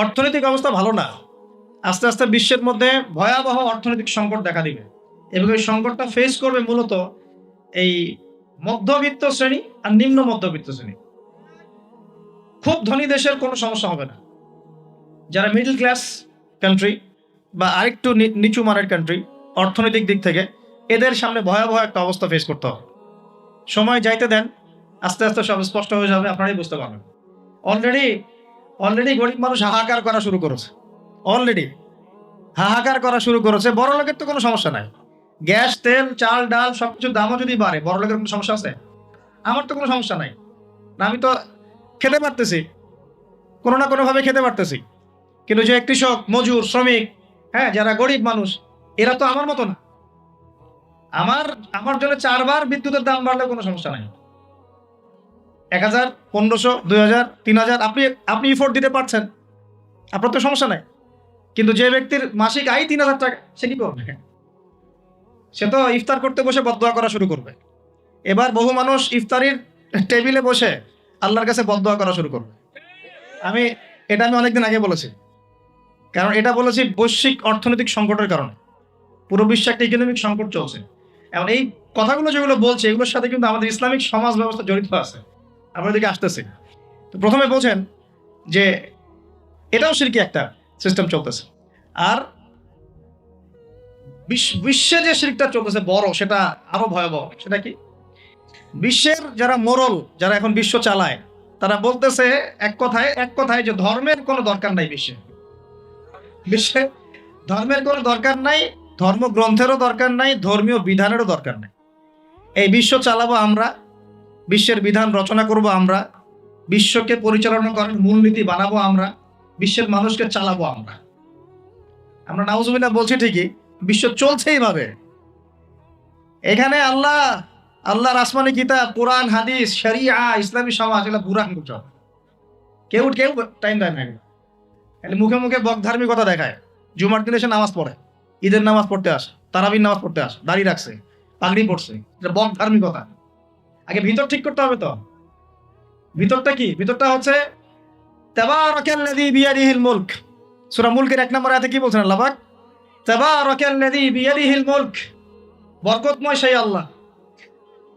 অর্থনৈতিক অবস্থা ভালো না। আস্তে আস্তে বিশ্বের মধ্যে ভয়াবহ অর্থনৈতিক সংকট দেখা দিবে এবং এই সংকটটা ফেস করবে মূলত এই মধ্যবিত্ত শ্রেণী আর নিম্ন মধ্যবিত্ত শ্রেণী। খুব ধনী দেশের কোনো সমস্যা হবে না। যারা মিডল ক্লাস কান্ট্রি বা আরেকটু নিচু মানের কান্ট্রি অর্থনৈতিক দিক থেকে, এদের সামনে ভয়াবহ একটা অবস্থা ফেস করতে হবে। সময় যাইতে দেন, আস্তে আস্তে সব স্পষ্ট হয়ে যাবে, আপনারাই বুঝতে পারবেন। অলরেডি গরিব মানুষ হাহাকার করা শুরু করেছে। বড় লোকের তো কোনো সমস্যা নাই। গ্যাস, তেল, চাল, ডাল সবকিছুর দামও যদি বাড়ে, বড় লোকের কোনো সমস্যা আছে? আমার তো কোনো সমস্যা নাই, আমি তো খেতে পারতেছি, কোনো না কোনোভাবে খেতে পারতেছি। কিন্তু যে কৃষক, মজুর, শ্রমিক, হ্যাঁ, যারা গরিব মানুষ, এরা তো আমার মতো না। আমার জন্য 4 বার বিদ্যুতের দাম বাড়লে কোনো সমস্যা নাই। 1000, 1500, 2000, 3000 আপনি ইফোর্ট দিতে পারছেন, আপনার তো সমস্যা নাই। কিন্তু যে ব্যক্তির মাসিক আয় 3000 টাকা, সে কি করবে? সে তো ইফতার করতে বসে বদদোয়া করা শুরু করবে। এবার বহু মানুষ ইফতারির টেবিলে বসে আল্লাহর কাছে বদদোয়া করা শুরু করবে। আমি অনেকদিন আগে বলেছি, কারণ এটা বলেছি বৈশ্বিক অর্থনৈতিক সংকটের কারণে। পুরো বিশ্বে একটা ইকোনমিক সংকট চলছে। এখন এই কথাগুলো যেগুলো বলছে, এগুলোর সাথে কিন্তু আমাদের ইসলামিক সমাজ ব্যবস্থা জড়িত আছে। আমরা এদিকে আসতেছি। তো প্রথমে বলছেন যে এটাও শিরকি একটা সিস্টেম চলতেছে। আর বিশ্বে যে শিরকটা চলতেছে বড়, সেটা আরো ভয়াবহ। সেটা কি? বিশ্বের যারা মোরল, যারা এখন বিশ্ব চালায়, তারা বলতেছে এক কথায় যে ধর্মের কোনো দরকার নাই। বিশ্বে ধর্মের কোনো দরকার নাই, ধর্মগ্রন্থেরও দরকার নাই, ধর্মীয় বিধানেরও দরকার নাই। এই বিশ্ব চালাবো আমরা, বিশ্বের বিধান রচনা করব আমরা, বিশ্বকে পরিচালনা করার মূলনীতি বানাবো আমরা, বিশ্বের মানুষকে চালাবো আমরা। নাউজুবিল্লাহ বলছি ঠিকই, বিশ্ব চলছে এইভাবে। এখানে আল্লাহর আসমানি কিতাব, কোরআন, হাদিস, শরিয়া, ইসলামী সমাজ, এগুলো বুড়ান গুজব। কেউ টাইম দেয় না। মুখে মুখে বকধার্মিকতা দেখায়। জুমার দিনে সে নামাজ পড়ে, ঈদের নামাজ পড়তে আসে, তারাবির নামাজ পড়তে আসে, দাড়ি রাখছে, পাগড়ি পড়ছে, এটা বকধার্মিকতা। আগে ভিতর ঠিক করতে হবে। তো ভিতরটা কি? ভিতরটা হচ্ছে তাবারাকাল্লাযী বিয়াদিহিল মুলক। সূরা মুলকের 1 নম্বর আয়াতে কি বলছেন আল্লাহ পাক? তাবারাকাল্লাযী বিয়াদিহিল মুলক। বরকতময় সেই আল্লাহ।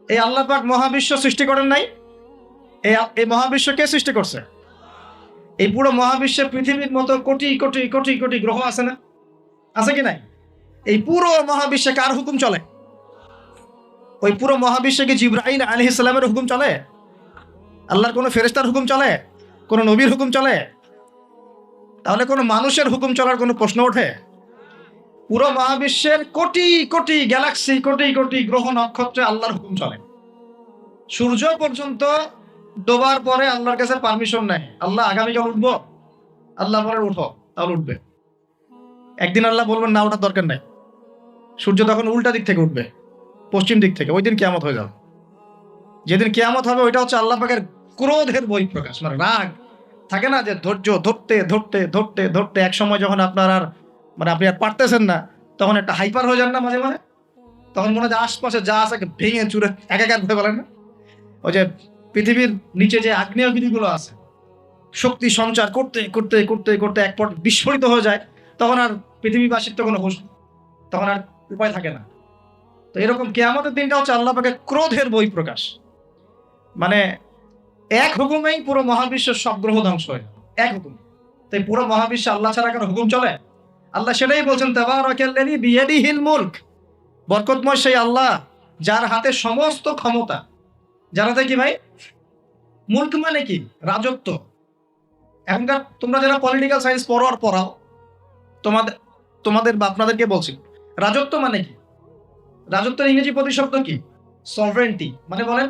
এই আল্লাহ পাক মহাবিশ্ব সৃষ্টি করেন নাই? এই মহাবিশ্ব কে সৃষ্টি করছে? এই পুরো মহাবিশ্বে পৃথিবীর মতো কোটি কোটি কোটি কোটি গ্রহ আছে না? আছে কি নাই? এই পুরো মহাবিশ্বে কার হুকুম চলে? ওই পুরো মহাবিশ্বে কি জিবরাইল আলাইহিস সালামের হুকুম চলে? আল্লাহর কোনো ফেরেশতার হুকুম চলে? কোনো নবীর হুকুম চলে? তাহলে কোনো মানুষের হুকুম চলার কোনো প্রশ্ন ওঠে? পুরো মহাবিশ্বের কোটি কোটি গ্যালাক্সি, কোটি কোটি গ্রহ নক্ষত্রে আল্লাহর হুকুম চলে। সূর্য পর্যন্ত ডোবার পরে আল্লাহর কাছে পারমিশন নেয়, আল্লাহ আগামীকাল উঠবো, আল্লাহ বলে উঠো, তাহলে উঠবে। একদিন আল্লাহ বলবেন না, ওঠার দরকার নাই। সূর্য তখন উল্টা দিক থেকে উঠবে, পশ্চিম দিক থেকে। ওই দিন কিয়ামত হয়ে যাবে। যেদিন কিয়ামত হবে, ওইটা হচ্ছে আল্লাহ পাকের ক্রোধের বহিঃপ্রকাশ। মানে রাগ থাকে না, যে ধৈর্য ধরতে ধরতে ধরতে ধরতে এক সময় যখন আপনার আর আপনি আর পারতেছেন না, তখন একটা হাইপার হয়ে যান না মাঝে মাঝে? তখন মনে হয় যে আশপাশে যা আছে ভেঙে চুরে একাকার হয়ে বলেন না? ওই যে পৃথিবীর নিচে যে আগ্নেয়গিরিগুলো আছে, শক্তি সঞ্চার করতে করতে করতে করতে এক পর বিস্ফোরিত হয়ে যায়, তখন আর পৃথিবীবাসীর তো কোনো হুঁশ, তখন আর উপায় থাকে না। তো এরকম কিয়ামতের দিনটা হচ্ছে আল্লাহ পাকের ক্রোধের বহিঃপ্রকাশ। মানে এক হুকুমেই পুরো মহাবিশ্বের সব গ্রহ ধ্বংস হয়, এক হুকুম। তাই পুরো মহাবিশ্বে আল্লাহ ছাড়া কারো হুকুম চলে? আল্লাহ সেটাই বলছেন, তাবারাকাল্লাযী বিয়াদিহিল মুলক। বরকতময় সেই আল্লাহ যার হাতে সমস্ত ক্ষমতা। যার হাতে কি ভাই? মুলক মানে কি? রাজত্ব। এখনকার তোমরা যারা পলিটিক্যাল সায়েন্স পড়াও, তোমাদের বা আপনাদেরকে বলছি, রাজত্ব মানে কি? রাজত্বের ইংরেজি প্রতিশব্দ কি? সভরেন্টি। মানে বলেন,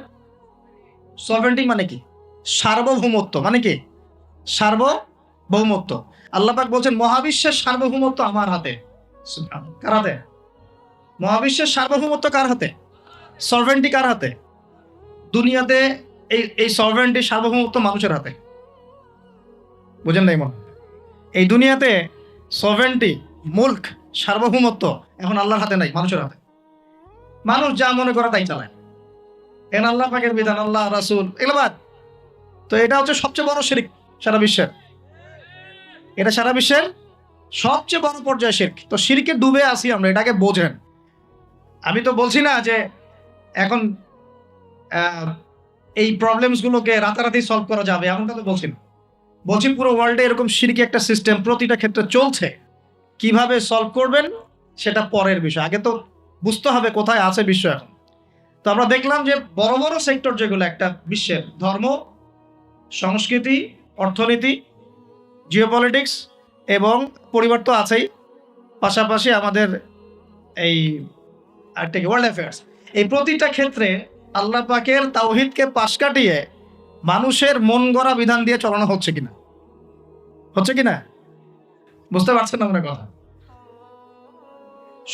সভরেন্টি মানে কি? সার্বভৌমত্ব। মানে কি? সার্বভৌমত্ব। আল্লাহ পাক বলছেন মহাবিশ্বের সার্বভৌমত্ব আমার হাতে। কার হাতে? মহাবিশ্বের সার্বভৌমত্ব কার হাতে? সভরেন্টি কার হাতে? দুনিয়াতে এই সভরেন্টি, সার্বভৌমত্ব মানুষের হাতে। বুঝেন নাই মনে? এই দুনিয়াতে সভরেন্টি, মুলক, সার্বভৌমত্ব এখন আল্লাহর হাতে নাই, মানুষের হাতে। মানুষ যা মনে করে তাই চালায়। এখন আল্লাহ পাকের বিধান, আল্লাহ, রাসূল, এগুলো বাদ। তো এটা হচ্ছে সবচেয়ে বড় শিরক সারা বিশ্বের। এটা সারা বিশ্বের সবচেয়ে বড় পর্যায়ে শিরক। তো শিরকে ডুবে আসি আমরা, এটাকে বোঝেন। আমি তো বলছি না যে এখন এই প্রবলেমস গুলোকে রাতারাতি সলভ করা যাবে, এমনটা তো বলছি না। বলছি পুরো ওয়ার্ল্ডে এরকম শিরকি একটা সিস্টেম প্রতিটা ক্ষেত্রে চলছে। কিভাবে সলভ করবেন সেটা পরের বিষয়, আগে তো বুঝতে হবে কোথায় আছে বিশ্ব এখন। তো আমরা দেখলাম যে বড় বড় সেক্টর যেগুলো একটা বিশ্বের, ধর্ম, সংস্কৃতি, অর্থনীতি, জিওপলিটিক্স এবং পরিবার তো আছেই, পাশাপাশি আমাদের এই আরেকটা ওয়ার্ল্ড অ্যাফেয়ার্স, এই প্রতিটা ক্ষেত্রে আল্লাহ পাকের তাওহীদকে পাশ কাটিয়ে মানুষের মন গড়া বিধান দিয়ে চালানো হচ্ছে কিনা, হচ্ছে কিনা বুঝতে পারছেন আমরা কথা?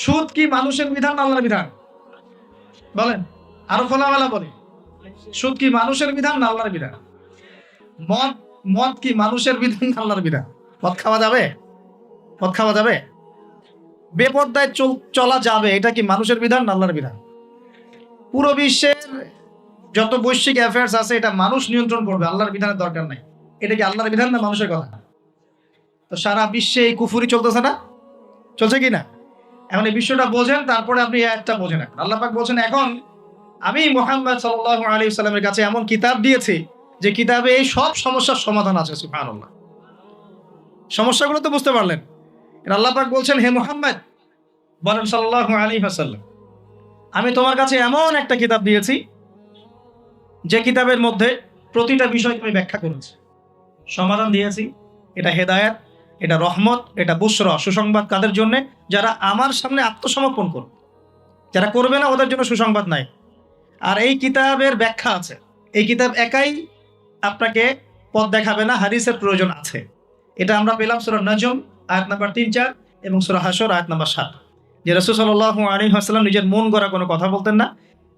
সুদ কি মানুষের বিধান, আল্লাহর বিধান? বলেন, আরো খোলামেলা বলি, সুদ কি মানুষের বিধান না আল্লাহর বিধান? মদ মদ কি মানুষের বিধান না আল্লাহর বিধান? মদ খাওয়া যাবে? মদ খাওয়া যাবে? বেপরদায় চলা যাবে, এটা কি মানুষের বিধান না আল্লাহর বিধান? পুরো বিশ্বের যত বৈশ্বিক অ্যাফেয়ার্স আছে এটা মানুষ নিয়ন্ত্রণ করবে, আল্লাহর বিধানের দরকার নাই। এটা কি আল্লাহর বিধান না মানুষের কথা? তো সারা বিশ্বে এই কুফুরি চলতেছে না, চলছে কি না? এখন এই বিষয়টা বোঝেন, তারপরে আপনি একটা বোঝেন। এখন আল্লাহ পাক বলছেন, এখন আমি মুহাম্মদ সাল্লাল্লাহু আলাইহি ওয়াসাল্লামের কাছে এমন কিতাব দিয়েছি যে কিতাবে এই সব সমস্যার সমাধান আছে। সুবহানাল্লাহ। সমস্যাগুলো তো বুঝতে পারলেন। আল্লাহ পাক বলছেন, হে মুহাম্মদ বলেন সাল্লাল্লাহু আলাইহি ওয়াসাল্লাম, আমি তোমার কাছে এমন একটা কিতাব দিয়েছি যে কিতাবের মধ্যে প্রতিটা বিষয় আমি ব্যাখ্যা করেছি, সমাধান দিয়েছি। এটা হেদায়েত, এটা রহমত, এটা বুশরা, সুসংবাদ কাদের জন্য? যারা আমার সামনে আত্মসমর্পণ করবে। যারা করবে না ওদের জন্য সুসংবাদ নাই। আর এই কিতাবের ব্যাখ্যা আছে। এই কিতাব একাই আপনাকে পথ দেখাবে না, হাদিসের প্রয়োজন আছে। এটা আমরা পেলাম সূরা নজম আয়াত নাম্বার 3-4 এবং সূরা হাশর আয়াত নাম্বার 7। যে রাসূল সাল্লাল্লাহু আলাইহি ওয়াসাল্লাম নিজের মন গড়া কোনো কথা বলতেন না,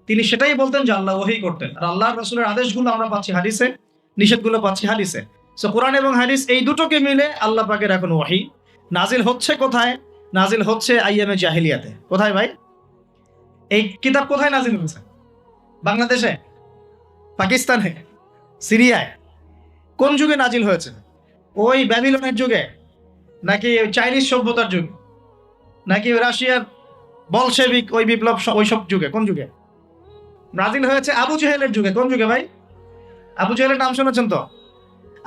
তিনি সেটাই বলতেন যে আল্লাহ ওহী করতেন। আর আল্লাহর রাসূলের আদেশগুলো আমরা পাচ্ছি হাদিসে, নিষেধগুলো পাচ্ছি হাদিসে। সো কোরআন এবং হাদিস এই দুটোকে মিলে আল্লাহ পাকের এখন ওহী নাজিল হচ্ছে। কোথায় নাজিল হচ্ছে? আইয়ামে জাহিলিয়াতে। কোথায় ভাই? এই কিতাব কোথায় নাজিল হয়েছে? বাংলাদেশে, পাকিস্তানে, সিরিয়ায়? কোন যুগে নাজিল হয়েছে? ওই ব্যাবিলনের যুগে, নাকি চাইনিজ সভ্যতার যুগে, নাকি রাশিয়ার বলশেভিক ওই বিপ্লব ওইসব যুগে? কোন যুগে নাজিল হয়েছে? আবু জেহেলের যুগে। কোন যুগে ভাই? আবু জেহেলের নাম শুনেছেন তো?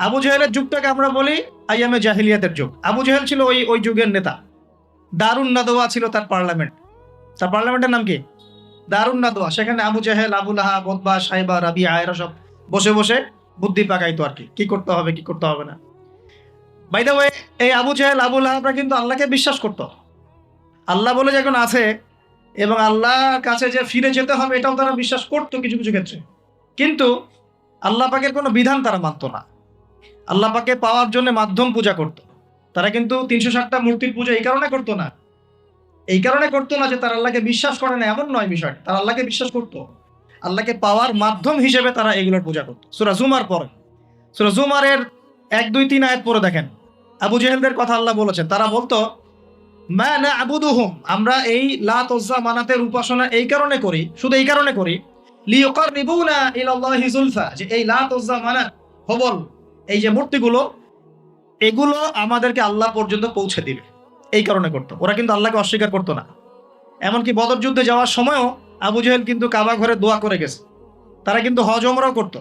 আবু জেহেলের যুগটাকে আমরা বলি আইয়ামে জাহিলিয়াতের যুগ। আবু জেহেল ছিল ওই যুগের নেতা। দারুন নাদওয়া ছিল তার পার্লামেন্ট। তার পার্লামেন্টের নাম কি? দারুন নাদওয়া। সেখানে আবু জেহেল, আবু লাহাব, উতবা, সাইবা, রাবিয়া এরা সব বসে বসে বুদ্ধি পাকাইতো আর কি করতে হবে কি করতে হবে না। বাই দ্য ওয়ে, এই আবু জেহেল, আবু লাহাবরা কিন্তু আল্লাহকে বিশ্বাস করতো। আল্লাহ বলে যখন আছে এবং আল্লাহর কাছে যে ফিরে যেতে হবে এটাও তারা বিশ্বাস করতো কিছু কিছু ক্ষেত্রে। কিন্তু আল্লাহ পাকের কোনো বিধান তারা মানতো না। আল্লাহ পাকে পাওয়ার জন্য মাধ্যম পূজা করত। তারা কিন্তু 360টা মূর্তির পূজা এই কারণে করতো না, যে তারা আল্লাহকে বিশ্বাস করে না এমন নয় বিষয়। তারা আল্লাহকে বিশ্বাস করত, আল্লাহকে পাওয়ার মাধ্যম হিসেবে তারা এগুলোর পূজা করত। সূরা জুমার পরে, সূরা জুমারের 1, 2, 3 আয়াত পরে দেখেন আবু জেহেলদের কথা আল্লাহ বলেছেন। তারা বলতো, মা না'বুদুহুম, আমরা এই লাত উজ্জা মানাতের উপাসনা এই কারণে করি, শুধু এই কারণে করি, লিয়ুকাররিবুনা ইলাল্লাহি যুলফা, যে এই লাত উজ্জা মানাত, হবল, এই যে মূর্তিগুলো, এগুলো আমাদেরকে আল্লাহ পর্যন্ত পৌঁছে দিবে, এই কারণে করতো। ওরা কিন্তু আল্লাহকে অস্বীকার করতো না। এমনকি বদর যুদ্ধে যাওয়ার সময়ও আবু জেহেল কিন্তু কাবা ঘরে দোয়া করে গেছে। তারা কিন্তু হজ ওমরাও করতো,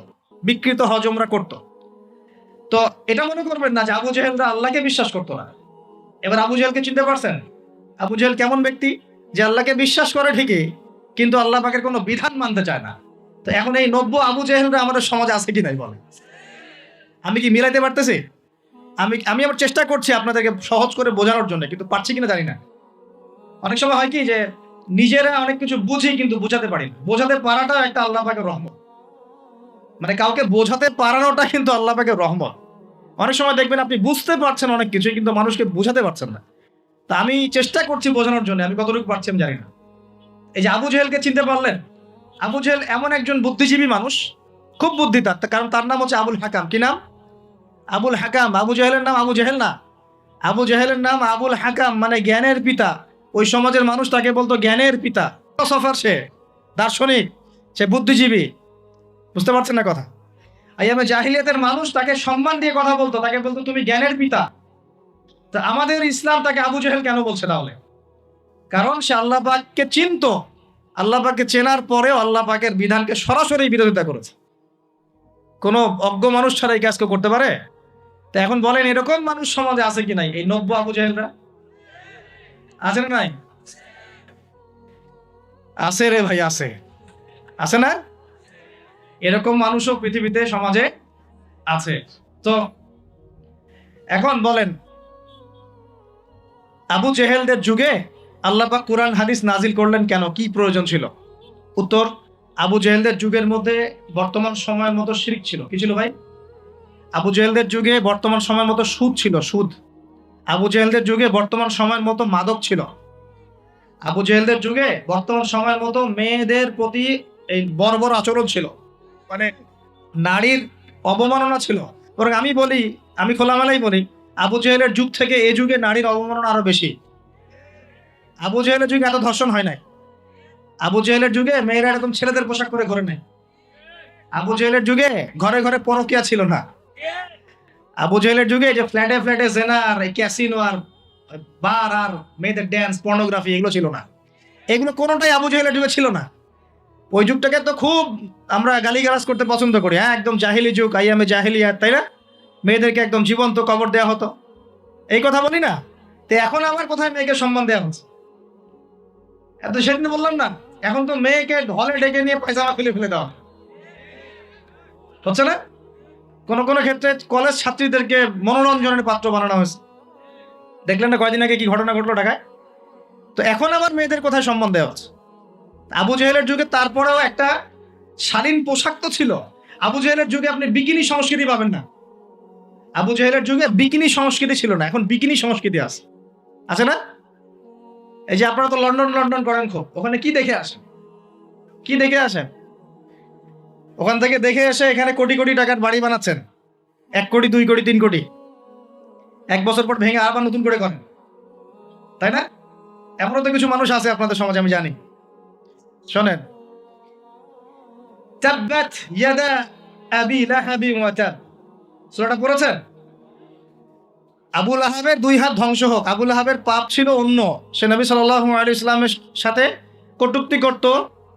বিকৃত হজ ওমরা করতো। তো এটা মনে করবেন না যে আবু জেহেলরা আল্লাহকে বিশ্বাস করতো না। এবার আবু জেহেলকে চিনতে পারছেন? আবু জেহেল কেমন ব্যক্তি? যে আল্লাহকে বিশ্বাস করে ঠিকই, কিন্তু আল্লাহ পাকের কোনো বিধান মানতে চায় না। তো এখন এই 90 আবু জেহেলরা আমাদের সমাজে আছে কি নাই বলে? আমি কি মিলাইতে পারতেছি? আমি আবার চেষ্টা করছি আপনাদেরকে সহজ করে বোঝানোর জন্য, কিন্তু পারছি কিনা জানি না। অনেক সময় হয় কি যে নিজেরা অনেক কিছু বুঝি কিন্তু বোঝাতে পারি না। বোঝাতে পারাটা একটা আল্লাহ পাকের রহমত। মানে কাউকে বোঝাতে পারানোটা কিন্তু আল্লাহ পাকের রহমত। অনেক সময় দেখবেন আপনি বুঝতে পারছেন অনেক কিছু, কিন্তু মানুষকে বোঝাতে পারছেন না। তা আমি চেষ্টা করছি বোঝানোর জন্য, আমি কতটুকু পারছি আমি জানি না। এই যে আবু জেহেলকে চিনতে পারলেন? আবু জেহেল এমন একজন বুদ্ধিজীবী মানুষ, খুব বুদ্ধি তার, কারণ তার নাম হচ্ছে আবুল হাকাম। কি নাম? আবুল হাকাম। আবু জেহেলের নাম আবু জেহেল না, আবু জেহেলের নাম আবুল হাকাম, মানে জ্ঞানের পিতা। ওই সমাজের মানুষ তাকে বলতো জ্ঞানের পিতা। ফিলোসফার, সে দার্শনিক, সে বুদ্ধিজীবী। বুঝতে পারছেন না কথা? আইয়ামে জাহিলিয়াতের মানুষ তাকে সম্মান দিয়ে কথা বলতো, তাকে বলতো তুমি জ্ঞানের পিতা। তো আমাদের ইসলাম তাকে আবু জেহেল কেন বলছে তাহলে? কারণ সে আল্লাহ পাককে চিনতো, আল্লাহ পাককে চেনার পরেও আল্লাহ পাকের বিধানকে সরাসরি বিরোধিতা করেছে। কোনো অজ্ঞ মানুষ ছাড়া এই কাজ কেউ করতে পারে? তো এখন বলেন, এরকম মানুষ সমাজে আছে কি নাই? এই নব্য আবু জেহেলরা আছে না নাই? আছে রে ভাই, আছে, আছে না? এরকম মানুষও পৃথিবীতে সমাজে আছে। তো এখন বলেন, আবু জেহেলদের যুগে আল্লাহ পাক কোরআন হাদিস নাজিল করলেন কেন? কি প্রয়োজন ছিল? উত্তর, আবু জেহেলদের যুগের মধ্যে বর্তমান সময়ের মতো শিরক ছিল। কি ছিল ভাই? আবু জেহেলদের যুগে বর্তমান সময়ের মতো সুদ ছিল, সুদ। আবু জেহেলদের যুগে বর্তমান সময়ের মতো মাদক ছিল। আবু জেহেলদের যুগে বর্তমান সময়ের মতো মেয়েদের প্রতি এই বর্বর আচরণ ছিল, মানে নারীর অবমাননা ছিল। বরং আমি বলি, আমি খোলামেলাই বলি, আবু জেহেলের যুগ থেকে এই যুগে নারীর অবমাননা আরো বেশি। আবু জেহেলের যুগে এত ধর্ষণ হয় নাই। আবু জেহেলের যুগে মেয়েরা এরকম ছেলেদের পোশাক করে ঘরে নেয়। আবু জেহেলের যুগে ঘরে ঘরে পরকিয়া ছিল না। আবু জেহেলের যুগে যে ফ্ল্যাটে ফ্ল্যাটে জেনা আর ক্যাসিনো আর বার আর মেয়েদের ড্যান্স, পর্নোগ্রাফি, এগুলো ছিল না। এগুলো কোনোটাই আবু জেহেলের যুগে ছিল না। ওই যুগটাকে তো খুব আমরা গালিগালাজ করতে পছন্দ করি, হ্যাঁ, একদম জাহিলি যুগ, আইয়ামে জাহিলিয়াত, তাই না? মেয়েদেরকে একদম জীবন্ত কবর দেওয়া হতো, এই কথা বলি না? তো এখন আমার কোথায় মেয়েকে সম্মান দেওয়া হচ্ছে? এত সেদিন বললাম না, এখন তো মেয়েকে ঢলে ডেকে নিয়ে পায়জামা খুলে ফেলে দেওয়া হচ্ছে না? কোন কোন ক্ষেত্রে কলেজ ছাত্রীদেরকে মনোরঞ্জনের পাত্র বানানো হয়েছে। দেখলেন না কয়দিন আগে কি ঘটনা ঘটলো ঢাকায়? তো এখন আবার মেয়েদের কোথায় সম্মান দেওয়া হচ্ছে? আবু জেহেলের যুগে তারপরেও একটা শালীন পোশাক তো ছিল। আবু জেহেলের যুগে আপনি বিকিনি সংস্কৃতি পাবেন না। আবু জেহেলের যুগে বিকিনি সংস্কৃতি ছিল না, এখন বিকিনি সংস্কৃতি আছে, আছে না? এই যে আপনারা তো লন্ডন লন্ডন করেন খুব, ওখানে কি দেখে আসেন? কি দেখে আসেন? ওখান থেকে দেখে এসে এখানে কোটি কোটি টাকার বাড়ি বানাচ্ছেন, 1 কোটি 2 কোটি 3 কোটি, 1 বছর পর ভেঙে আবার নতুন করে করেন, তাই না? এমনও তো কিছু মানুষ আছে আপনাদের সমাজে, আমি জানি। শোনেন, তাব্বাত ইয়াদা আবি লাহাবি ওয়া তাব, সূরাটা পড়েছেন? আবু লাহাবের 2 হাত ধ্বংস হোক। আবু লাহাবের পাপ ছিল অন্য, সে নবী সাল্লাল্লাহু আলাইহি ওয়াসাল্লামের সাথে কটূক্তি করত,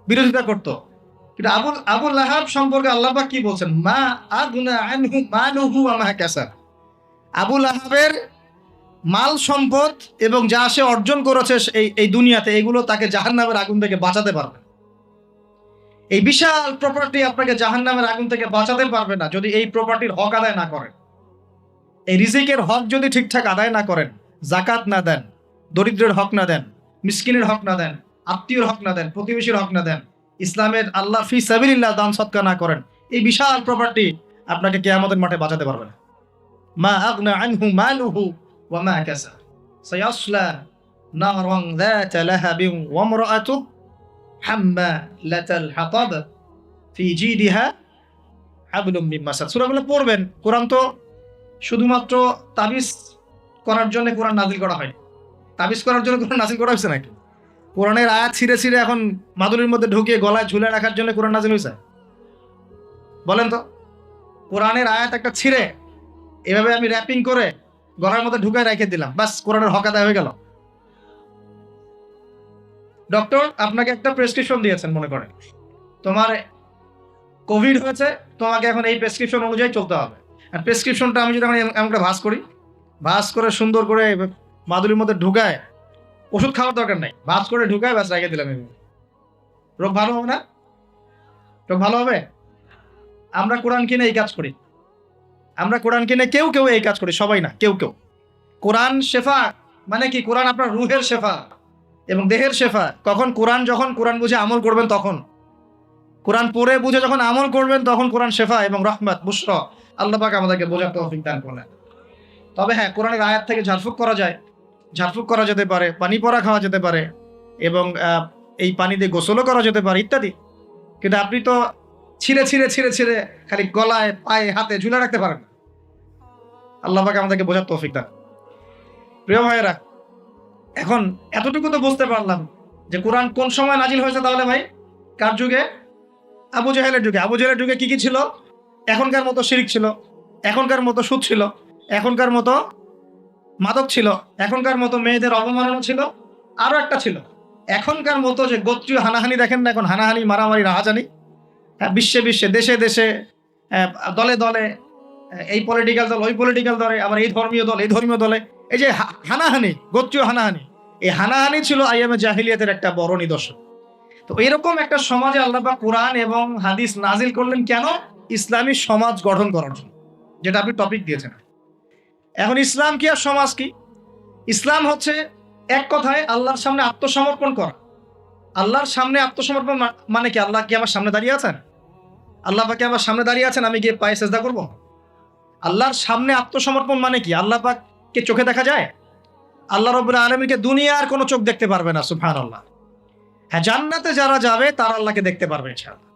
বিরোধিতা করত। কিন্তু আবু লাহাব সম্পর্কে আল্লাহ পাক কি বলছেন? মা আগনা আনহু মালুহু ওয়া মা কাসাব। আবু লাহাবের মাল সম্পদ এবং যা সে অর্জন করেছে এই দুনিয়াতে, এগুলো তাকে জাহান্নামের আগুন থেকে বাঁচাতে পারবে। এই বিশাল প্রপার্টি আপনাকে জাহান্নামের আগুন থেকে বাঁচাতে পারবে না যদি এই প্রপার্টির হক আদায় না করেন। এই রিজিকের হক যদি ঠিকঠাক আদায় না করেন, জাকাত না দেন, দরিদ্রের হক না দেন, মিসকিনের হক না দেন, আত্মীয়র হক না দেন, প্রতিবেশীর হক না দেন, ইসলামের আল্লাহ ফি সাবিলিল্লাহ দান সদকা না করেন, এই বিশাল প্রপার্টি আপনাকে কিয়ামতের মাঠে বাঁচাতে পারবে না। মা আগনা আনহু মালুহু ওয়া মা কাসাব সায়াসলা নারান যাতা লাহাবিন ওয়া ইমরাআতুহু হাম্মালাতাল হাতাব ফি জিদিহা হাবলুম মিন মাসাদ। সূরাগুলো পড়বেন। কোরআন তো শুধুমাত্র তাবিজ করার জন্য কোরআন নাজিল করা হয়। তাবিজ করার জন্য কোরআন নাজিল করা হয়েছে নাকি? কোরআনের আয়াত ছিঁড়ে ছিঁড়ে এখন মাদুরির মধ্যে ঢুকিয়ে গলায় ঝুলে রাখার জন্য কোরআন নাজিল হয়েছে? বলেন তো। কোরআনের আয়াত একটা ছিঁড়ে এভাবে আমি র্যাপিং করে গলার মধ্যে ঢুকায় রেখে দিলাম, বাস কোরআনের হক আদায় হয়ে গেল। ডক্টর আপনাকে একটা প্রেসক্রিপশন দিয়েছেন, মনে করেন তোমার কোভিড হয়েছে, তোমাকে এখন এই প্রেসক্রিপশন অনুযায়ী চলতে হবে। আর প্রেসক্রিপশনটা আমি যদি এমন করে ভাঁজ করি, ভাঁজ করে সুন্দর করে মাদুরির মধ্যে ঢুকায়, ওষুধ খাওয়ার দরকার নাই, ভাঁজ করে ঢুকায় ব্যাস রেখে দিলাম, রোগ ভালো হবে না? রোগ ভালো হবে? আমরা কোরআন কিনে এই কাজ করি, আমরা কোরআন কিনে কেউ কেউ এই কাজ করি, সবাই না, কেউ কেউ। কোরআন শেফা মানে কি? কোরআন আপনার রুহের শেফা এবং দেহের শেফা। কখন? যখন কোরআন বুঝে আমল করবেন তখন। কোরআন পড়ে বুঝে যখন আমল করবেন তখন কোরআন শেফা এবং রহমত, বুশরা। আল্লাহ পাক আমাদেরকে বোঝার তৌফিক দান করলেন। তবে হ্যাঁ, কোরআনের আয়াত থেকে ঝাড়ফুঁক করা যায়, ঝাড়ফুঁক করা যেতে পারে, পানি পড়া খাওয়া যেতে পারে, এবং এই পানি দিয়ে গোসলও করা যেতে পারে ইত্যাদি। কিন্তু আপনি তো ছিঁড়ে ছিঁড়ে ছিঁড়ে ছিঁড়ে খালি গলায়, পায়ে, হাতে ঝুলে রাখতে পারেন না। আল্লাহ পাক আমাদেরকে বোঝার তৌফিক দান। প্রিয় ভাইয়েরা, এখন এতটুকু তো বুঝতে পারলাম যে কোরআন কোন সময় নাজিল হয়েছে। তাহলে ভাই কার যুগে? আবু জেহেলের যুগে। আবু জেহেলের যুগে কি কি ছিল? এখনকার মতো শিরক ছিল, এখনকার মতো সুদ ছিল, এখনকার মতো মাদক ছিল, এখনকার মতো মেয়েদের অবমাননা ছিল, আরো একটা ছিল এখনকার মতো যে গোত্রীয় হানাহানি, দেখেন না এখন হানাহানি, মারামারি, রাহাজানি, হ্যাঁ, বিশ্বে বিশ্বে, দেশে দেশে, দলে দলে, এই পলিটিক্যাল দল ওই পলিটিক্যাল দলে, আবার এই ধর্মীয় দল এই ধর্মীয় দলে, এই যে হানাহানি, গোত্রীয় হানাহানি, এই হানাহানি ছিল আইয়ামে জাহিলিয়াতের একটা বড় নিদর্শন। তো এরকম একটা সমাজে আল্লাহ পাক কোরআন এবং হাদিস নাজিল করলেন কেন? ইসলামী সমাজ গঠন করার জন্য, যেটা আপনি টপিক দিয়েছেন। এখন ইসলাম কি আর সমাজ কি? ইসলাম হচ্ছে এক কথায় আল্লাহর সামনে আত্মসমর্পণ করা। আল্লাহর সামনে আত্মসমর্পণ মানে কি? আল্লাহ কি আমার সামনে দাঁড়িয়ে আছেন? আল্লাহ পাক কি আমার সামনে দাঁড়িয়ে আছেন, আমি গিয়ে পায়ে সেজদা করব? আল্লাহর সামনে আত্মসমর্পণ মানে কি? আল্লাহ পাককে চোখে দেখা যায়? আল্লাহ রাব্বুল আলামিনকে দুনিয়ার কোনো চোখ দেখতে পারবে না, সুবহানাল্লাহ। হ্যাঁ, জান্নাতে যারা যাবে তারা আল্লাহকে দেখতে পারবে ইনশাআল্লাহ।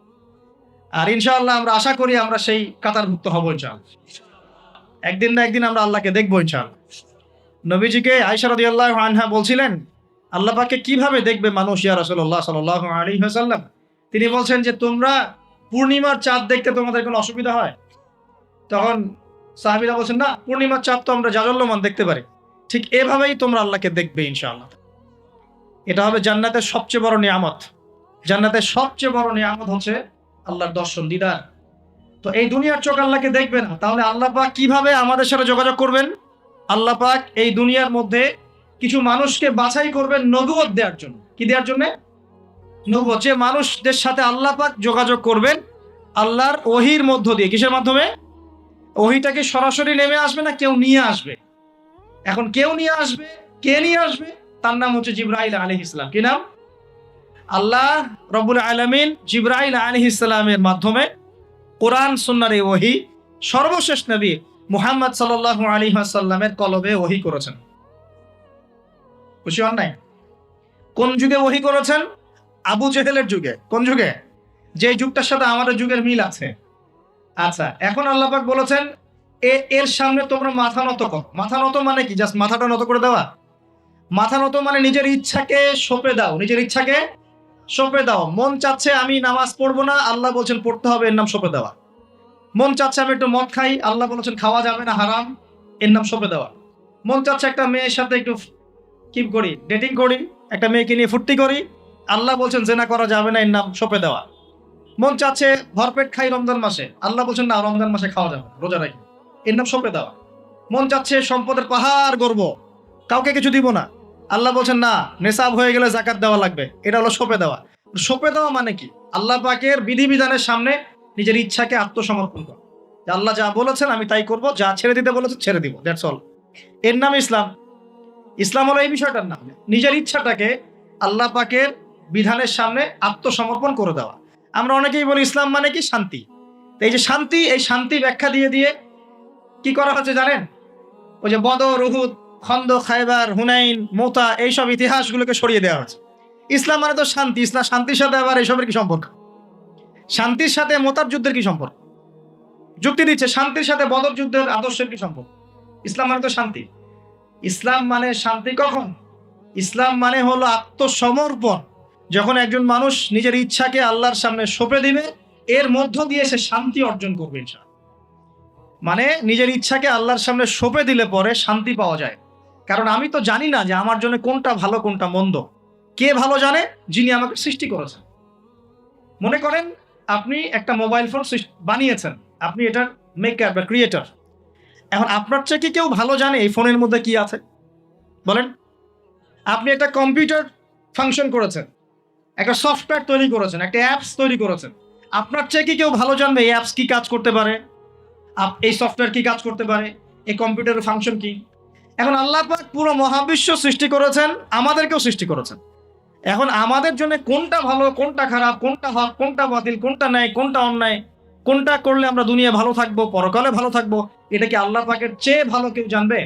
আর ইনশাআল্লাহ আমরা আশা করি আমরা সেই কাতারভুক্ত হব ইনশাআল্লাহ। একদিন না একদিন আমরা আল্লাহকে দেখবো ইনশাআল্লাহ। নবীজিকে আয়েশা রাদিয়াল্লাহু আনহা বলছিলেন, আল্লাহ পাককে কিভাবে দেখবে মানুষ ইয়া রাসূলুল্লাহ সাল্লাল্লাহু আলাইহি ওয়াসাল্লাম? তিনি বলছেন যে, তোমরা পূর্ণিমার চাঁদ দেখতে তোমাদের কোনো অসুবিধা হয়? তখন সাহাবীরা বলছেন, না, পূর্ণিমার চাঁদ তো আমরা জাজল্যমান দেখতে পারি। ঠিক এভাবেই তোমরা আল্লাহকে দেখবে ইনশাআল্লাহ। এটা হবে জান্নাতের সবচেয়ে বড় নিয়ামত। জান্নাতের সবচেয়ে বড় নিয়ামত হচ্ছে আল্লাহর দর্শন, দিদার। তো এই দুনিয়ার চোখ আল্লাহকে দেখবে না, তাহলে আল্লাহ পাক কিভাবে আমাদের সাথে যোগাযোগ করবেন? আল্লাহ পাক এই দুনিয়ার মধ্যে কিছু মানুষকে বাছাই করবেন নবুয়ত দেওয়ার জন্য। কি দেওয়ার জন্য? নবুয়ত। যে মানুষদের সাথে আল্লাহ পাক যোগাযোগ করবেন আল্লাহর ওহীর মধ্য দিয়ে। কিসের মাধ্যমে? ওহীটাকে সরাসরি নেমে আসবে না কেউ নিয়ে আসবে? এখন কেউ নিয়ে আসবে, কে নিয়ে আসবে? তার নাম হচ্ছে জিবরাইল আলাইহিস সালাম। কি নাম? আল্লাহ রব্বুল আলামিন জিবরাইল আলাইহিস সালামের মাধ্যমে কোরআন সুন্নাহর এই ওহী সর্বশেষ নবী মুহাম্মদ সাল্লাল্লাহু আলাইহি ওয়াসাল্লামের কলবে ওহী করেছেন। খুশি হন নাই? কোন যুগে ওহী করেছেন? আবু জেহেলের যুগে। কোন যুগে? যে যুগটার সাথে আমাদের যুগের মিল আছে। আচ্ছা, এখন আল্লাহ পাক বলেছেন এর সামনে তোমরা মাথা নত করো। মাথা নত মানে কি? জাস্ট মাথাটা নত করে দেওয়া? মাথা নত মানে নিজের ইচ্ছাকে সঁপে দাও, নিজের ইচ্ছাকে সঁপে দাও। মন চাচ্ছে আমি নামাজ পড়বো না, আল্লাহ বলছেন পড়তে হবে, এর নাম সঁপে দেওয়া। মন চাচ্ছে আমি একটু মদ খাই, আল্লাহ বলেছেন খাওয়া যাবে না, হারাম, এর নাম সঁপে দেওয়া। মন চাচ্ছে একটা মেয়ের সাথে একটু কি করি, ডেটিং করি, একটা মেয়েকে নিয়ে ফুর্তি করি, আল্লাহ বলছেন জেনা করা যাবে না, এর নাম সঁপে দেওয়া। মন চাচ্ছে ভরপেট খাই রমজান মাসে, আল্লাহ বলছেন না, রমজান মাসে খাওয়া যাবে, রোজা রাখি, এর নাম সঁপে দেওয়া। মন চাচ্ছে সম্পদের পাহাড় গর্ব, কাউকে কিছু দিব না, আল্লাহ বলছেন না, নেশাব হয়ে গেলে জাকাত দেওয়া লাগবে, এটা হলো সঁপে দেওয়া। সঁপে দেওয়া মানে কি? আল্লাহ পাকের বিধিবিধানের সামনে নিজের ইচ্ছাকে আত্মসমর্পণ করা। আল্লাহ যা বলেছেন আমি তাই করব, যা ছেড়ে দিতে বলেছেন ছেড়ে দিব, দ্যাটস অল। এর নাম ইসলাম। ইসলাম হলো এই বিষয়টার নাম, নিজের ইচ্ছাটাকে আল্লাহ পাকের বিধানের সামনে আত্মসমর্পণ করে দেওয়া। আমরা অনেকেই বলি ইসলাম মানে কি? শান্তি। এই যে শান্তি, এই শান্তি ব্যাখ্যা দিয়ে দিয়ে কি করা হচ্ছে জানেন? ওই যে বদর, উহুদ, খন্দক, খায়বার, হুনাইন, মুতা, এইসব ইতিহাসগুলোকে সরিয়ে দেওয়া হচ্ছে। ইসলাম মানে তো শান্তি। ইসলাম শান্তির সাথে আবার এইসবের কি সম্পর্ক? শান্তির সাথে মোতার যুদ্ধের কি সম্পর্ক? যুক্তি দিচ্ছে শান্তির সাথে বদর যুদ্ধের আদর্শের কি সম্পর্ক? ইসলাম মানে তো শান্তি। ইসলাম মানে শান্তি কখন? ইসলাম মানে হলো আত্মসমর্পণ। যখন একজন মানুষ নিজের ইচ্ছাকে আল্লাহর সামনে সঁপে দিবে, এর মধ্য দিয়ে সে শান্তি অর্জন করবে ইনশাআল্লাহ। মানে নিজের ইচ্ছাকে আল্লাহর সামনে সঁপে দিলে পরে শান্তি পাওয়া যায়। কারণ আমি তো জানি না যে আমার জন্য কোনটা ভালো কোনটা মন্দ। কে ভালো জানে? যিনি আমাকে সৃষ্টি করেছেন। মনে করেন আপনি একটা মোবাইল ফোন বানিয়েছেন, আপনি এটার মেকার বা ক্রিয়েটর। এখন আপনার চেয়ে কি কেউ ভালো জানে এই ফোনের মধ্যে কি আছে? বলেন। আপনি একটা কম্পিউটার ফাংশন করেছেন, একটা সফটওয়্যার তৈরি করেছেন, একটা অ্যাপস তৈরি করেছেন। আপনার চেয়ে কি কেউ ভালো জানবে এই অ্যাপস কি কাজ করতে পারে, এই সফটওয়্যার কি কাজ করতে পারে, এই কম্পিউটারের ফাংশন কি? এখন আল্লাহ পাক পুরো মহাবিশ্ব সৃষ্টি করেছেন, আমাদেরকেও সৃষ্টি করেছেন। এখন আমাদের জন্য কোনটা ভালো কোনটা খারাপ, কোনটা হক কোনটা বাতিল, কোনটা ন্যায় কোনটা অন্যায়, কোনটা করলে আমরা দুনিয়া ভালো থাকবো, পরকালে ভালো থাকবো, এটা কি আল্লাহ পাকের চেয়ে ভালো কেউ জানবে?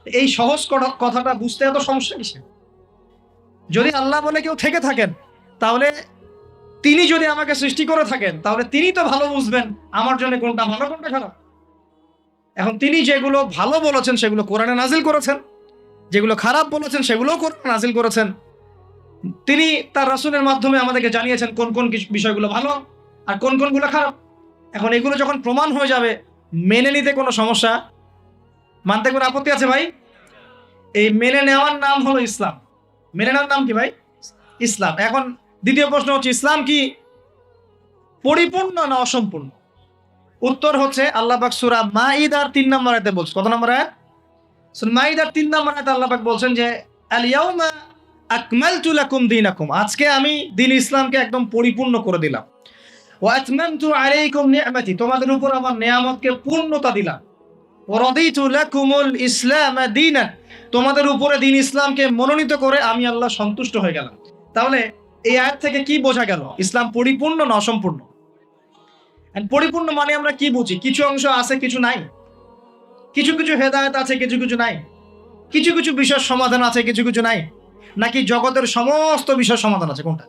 এই সহজ কথাটা বুঝতে এত সমস্যা কিসে? যদি আল্লাহ বলে কেউ থেকে থাকেন, তাহলে তিনি যদি আমাকে সৃষ্টি করে থাকেন, তাহলে তিনি তো ভালো বুঝবেন আমার জন্য কোনটা ভালো কোনটা খারাপ। এখন তিনি যেগুলো ভালো বলেছেন সেগুলো কোরআনে নাজিল করেছেন, যেগুলো খারাপ বলেছেন সেগুলোও কোরআনে নাজিল করেছেন। তিনি তার রাসূলের মাধ্যমে আমাদেরকে জানিয়েছেন কোন কোন বিষয়গুলো ভালো আর কোন কোনগুলো খারাপ। এখন এগুলো যখন প্রমাণ হয়ে যাবে, মেনে নিতে কোনো সমস্যা, মানতে কোনো আপত্তি আছে ভাই? এই মেনে নেওয়ার নাম হলো ইসলাম। মেনে নেওয়ার নাম কি ভাই? ইসলাম। এখন দ্বিতীয় প্রশ্ন হচ্ছে, ইসলাম কি পরিপূর্ণ না অসম্পূর্ণ? উত্তর হচ্ছে আল্লাহ পাক সূরা মাইদার 3 নম্বর আয়াতে বলছেন। কত নম্বর আয়াত? সূরা মাইদার 3 নম্বর আয়াতে আল্লাহ পাক বলছেন যে আল ইয়াউমা আকমালতু লাকুম দীনাকুম, আজকে আমি দ্বীন ইসলামকে একদম পরিপূর্ণ করে দিলাম। ওয়া আতমামতু আলাইকুম নি'মাতি, তোমাদের উপর আমার নিয়ামতকে পূর্ণতা দিলাম। ওয়া রাদিতু লাকুমুল ইসলাম দীনান, তোমাদের উপরে দ্বীন ইসলামকে মনোনীত করে আমি আল্লাহ সন্তুষ্ট হয়ে গেলাম। তাহলে এই আয়াত থেকে কি বোঝা গেল? ইসলাম পরিপূর্ণ না অসম্পূর্ণ? পরিপূর্ণ মানে আমরা কি বুঝি? কিছু অংশ আছে, কিছু নাই। কিছু কিছু হেদায়েত আছে, কিছু কিছু নাই। কিছু কিছু বিষয়ের সমাধান আছে, কিছু কিছু নাই। নাকি জগতের সমস্ত বিষয়ের সমাধান আছে? কোনটা?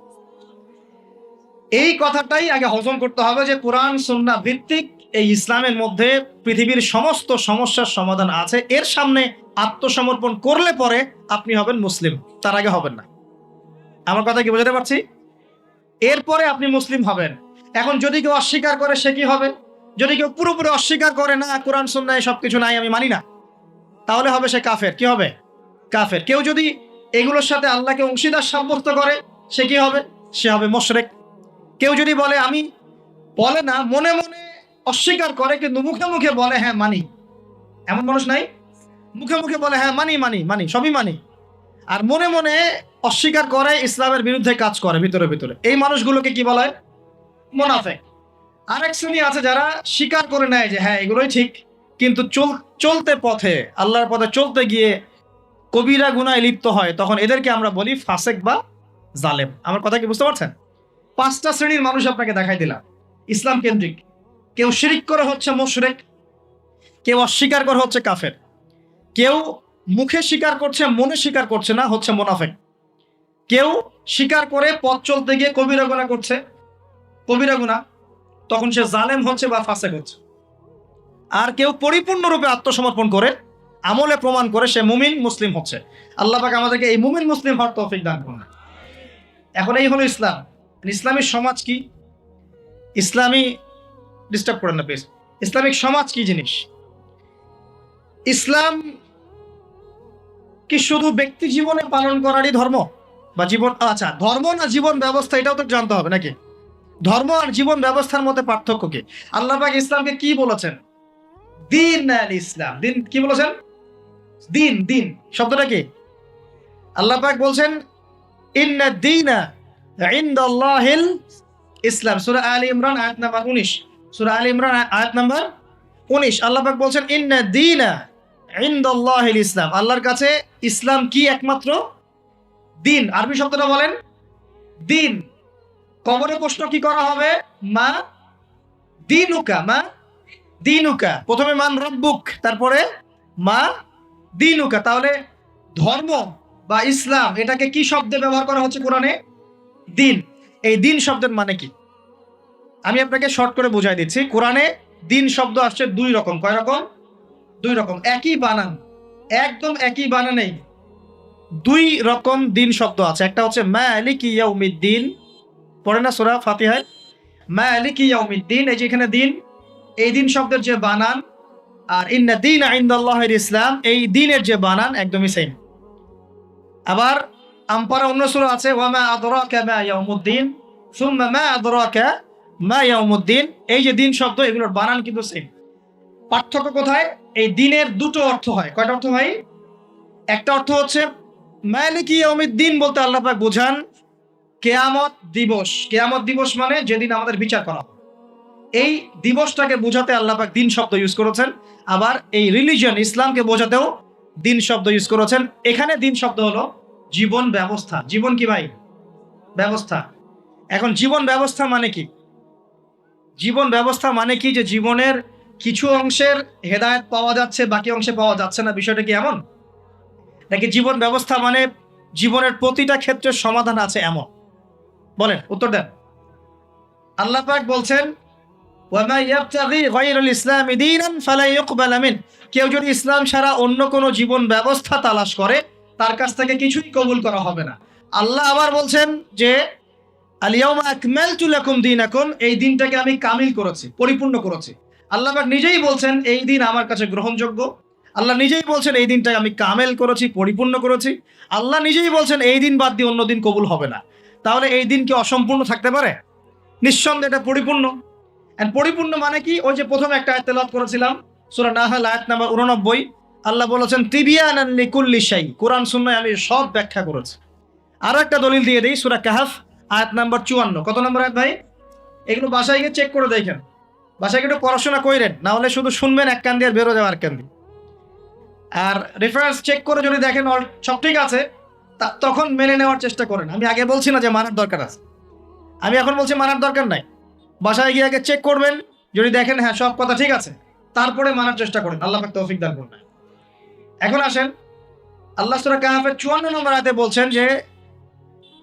এই কথাটাই আগে হজম করতে হবে যে কোরআন সুন্নাহ ভিত্তিক এই ইসলামের মধ্যে পৃথিবীর সমস্ত সমস্যার সমাধান আছে। এর সামনে আত্মসমর্পণ করলে পরে আপনি হবেন মুসলিম, তার আগে হবেন না। আমার কথা কি বোঝাতে পারছি? এরপরে আপনি মুসলিম হবেন। এখন যদি কেউ অস্বীকার করে সে কি হবে? যদি কেউ পুরোপুরি অস্বীকার করে, না কোরআন সুন্নাহ সবকিছু নাই, আমি মানি না, তাহলে হবে সে কাফের। কি হবে? কাফের। কেউ যদি এগুলোর সাথে আল্লাহকে অংশীদার সাব্যস্ত করে সে কি হবে? সে হবে মুশরিক। কেউ যদি বলে আমি, বলে না, মনে মনে অস্বীকার করে কিন্তু মুখে মুখে বলে হ্যাঁ মানি, এমন মানুষ নাই? মুখে মুখে বলে হ্যাঁ মানি মানি মানি সবই মানি, আর মনে মনে অস্বীকার করে, ইসলামের বিরুদ্ধে কাজ করে ভিতরে ভিতরে। এই মানুষগুলোকে কি বলা হয়? মুনাফিক। আরেক শ্রেণী আছে যারা স্বীকার করে নেয় যে হ্যাঁ এগুলোই ঠিক, কিন্তু চলতে পথে, আল্লাহর পথে চলতে গিয়ে কবিরা গুনায় লিপ্ত হয়, তখন এদেরকে আমরা বলি ফাসেক বা জালেম। আমার কথা কি বুঝতে পারছেন? 5টা শ্রেণীর মানুষ আপনাকে দেখাই দিলাম ইসলাম কেন্দ্রিক। কেউ শিরিক করে হচ্ছে মুশরিক, কেউ অস্বীকার করে হচ্ছে কাফের, কেউ মুখে স্বীকার করছে মনে স্বীকার করছে না, হচ্ছে মুনাফিক, কেউ স্বীকার করে পথ চলতে গিয়ে কবিরা গুনাহ করছে, কবিরা গুনাহ, তখন সে জালেম হচ্ছে বা ফাসেক হচ্ছে। আর কেউ পরিপূর্ণরূপে আত্মসমর্পণ করে আমলে প্রমাণ করে সে মুমিন মুসলিম হচ্ছে। আল্লাহ পাক আমাদেরকে এই মুমিন মুসলিম হওয়ার তৌফিক দান করুন। এখন এই হলো ইসলাম। ইসলামী সমাজ কি? ইসলামী, ডিস্টার্ব করেন না প্লিজ। ইসলামিক সমাজ কি জিনিস? ইসলাম কি শুধু ব্যক্তি জীবনে পালন করারই ধর্ম বা জীবন? আচ্ছা, ধর্ম না জীবন ব্যবস্থা, এটাও তো জানতে হবে নাকি? ধর্ম আর জীবন ব্যবস্থার মধ্যে পার্থক্য কি? আল্লাহ পাক ইসলামকে কি বলেছেন? দিন আল ইসলাম। দিন কি বলেছেন? দিন। দিন শব্দটা কি? আল্লাহ পাক বলছেন ইন্না দীনা ইনদাল্লাহিল ইসলাম। সূরা আলে ইমরান আয়াত নাম্বার 19। সূরা আলে ইমরান আয়াত নাম্বার 19 আল্লাহ পাক বলছেন ইন্না দীনা ইনদাল্লাহিল ইসলাম। আল্লাহর কাছে ইসলাম কি? একমাত্র দিন। আরবি শব্দটা বলেন, দিন। কবরে প্রশ্ন কি করা হবে? মা দিনুকা, মা দিনুকা। প্রথমে মান রব্বুক, তারপরে মা দিনুকা। তাহলে ধর্ম বা ইসলাম এটাকে কি শব্দে ব্যবহার করা হচ্ছে কোরআনে? দিন। এই দিন শব্দের মানে কি? আমি আপনাকে শর্ট করে বুঝাই দিচ্ছি। কোরআনে দিন শব্দ আসছে 2 রকম। কয় রকম? 2 রকম। একই বানান, একদম একই বানানেই 2 রকম দিন শব্দ আছে। একটা হচ্ছে মালিকি ইয়াউমিদ্দিন, পড়ে না সূরা ফাতিহায় মালিকি ইয়াউমিদ্দিন, এই যে এখানে দিন, এই দিন শব্দের যে বানান আর ইন্না দীনা ইনদাল্লাহিল ইসলাম, এই দিনের যে বানান একদমই সেম। আবার আমপারা অন্য সূরা আছে ওয়া মা আদরাকা মা ইয়াউমুদ্দিন সুম্মা মা আদরাকা মা ইয়াউমুদ্দিন, এই যে দিন শব্দ এগুলোর বানান কিন্তু সেম। পার্থক্য কোথায়? এই দিনের 2টো অর্থ হয়। কয়টা অর্থ হয়? একটা অর্থ হচ্ছে মালিকি ইয়াউমিদ্দিন বলতে আল্লাহ পাক বোঝান কিয়ামত দিবস। কিয়ামত দিবস মানে যেদিন আমাদের বিচার করা হবে, এই দিবসটাকে বোঝাতে আল্লাহ পাক দিন শব্দ ইউজ করেছেন। আবার এই রিলিজিয়ন ইসলামকে বোঝাতেও দিন শব্দ ইউজ করেছেন। এখানে দিন শব্দ হলো জীবন ব্যবস্থা। জীবন কি ভাই? ব্যবস্থা। এখন জীবন ব্যবস্থা মানে কি? জীবন ব্যবস্থা মানে কি যে জীবনের কিছু অংশের হেদায়েত পাওয়া যাচ্ছে, বাকি অংশে পাওয়া যাচ্ছে না, বিষয়টা কি এমন? নাকি জীবন ব্যবস্থা মানে জীবনের প্রতিটা ক্ষেত্রের সমাধান আছে এমন? বলেন, উত্তর দেন। আল্লাহ পাক বলছেন ওয়া মা ইয়াবতাগি গায়রাল ইসলামি দীনান ফালা ইউকবালা মিন, কেউ যদি ইসলাম ছাড়া অন্য কোনো জীবন ব্যবস্থা তালাশ করে তার কাছ থেকে কিছুই কবুল করা হবে না। আল্লাহ আবার বলছেন যে আল ইয়াউমা আকমালতু লাকুম দীনাকুম, এই দিনটাকে আমি কামিল করেছি, পরিপূর্ণ করেছি। আল্লাহ পাক নিজেই বলছেন এই দিন আমার কাছে গ্রহণযোগ্য, আল্লাহ নিজেই বলছেন এই দিনটাকে আমি কামেল করেছি, পরিপূর্ণ করেছি। আল্লাহ নিজেই বলছেন এই দিন বাদ দিয়ে অন্য দিন কবুল হবে না। তাহলে এই দিন কি অসম্পূর্ণ থাকতে পারে? নিঃসন্দেহে এটা পরিপূর্ণ। এন্ড পরিপূর্ণ মানে কি? ওই যে প্রথমে একটা আয়াত তেলাওয়াত করেছিলাম, সূরা নাহল আয়াত নাম্বার 89। আল্লাহ বলেছেন তিবিয়ানান লিকুল্লি শাই, কোরআন সুন্নাহয় আমি সব ব্যাখ্যা করেছি। আরো একটা দলিল দিয়ে দেই, সূরা কাহফ আয়াত নাম্বার 54। কত নম্বর আয়াত ভাই? এগুলো বাসায় গিয়ে চেক করে দেখেন, বাসায় গিয়ে একটু পড়াশোনা করেন, না হলে শুধু শুনবেন এক কান দিয়ে আর বেরো যাওয়া আর কান দিয়ে। আর রেফারেন্স চেক করে যদি দেখেন সব ঠিক আছে, তখন মেনে নেওয়ার চেষ্টা করেন। আমি আগে বলছি না যে মানার দরকার আছে, আমি এখন বলছি মানার দরকার নাই। বাসায় গিয়ে আগে চেক করবেন, যদি দেখেন হ্যাঁ সব কথা ঠিক আছে, তারপরে মানার চেষ্টা করেন। আল্লাহ পাক তৌফিক দান করুন। এখন আসেন, আল্লাহ সূরা কাহফের 54 নম্বর আয়াতে বলছেন যে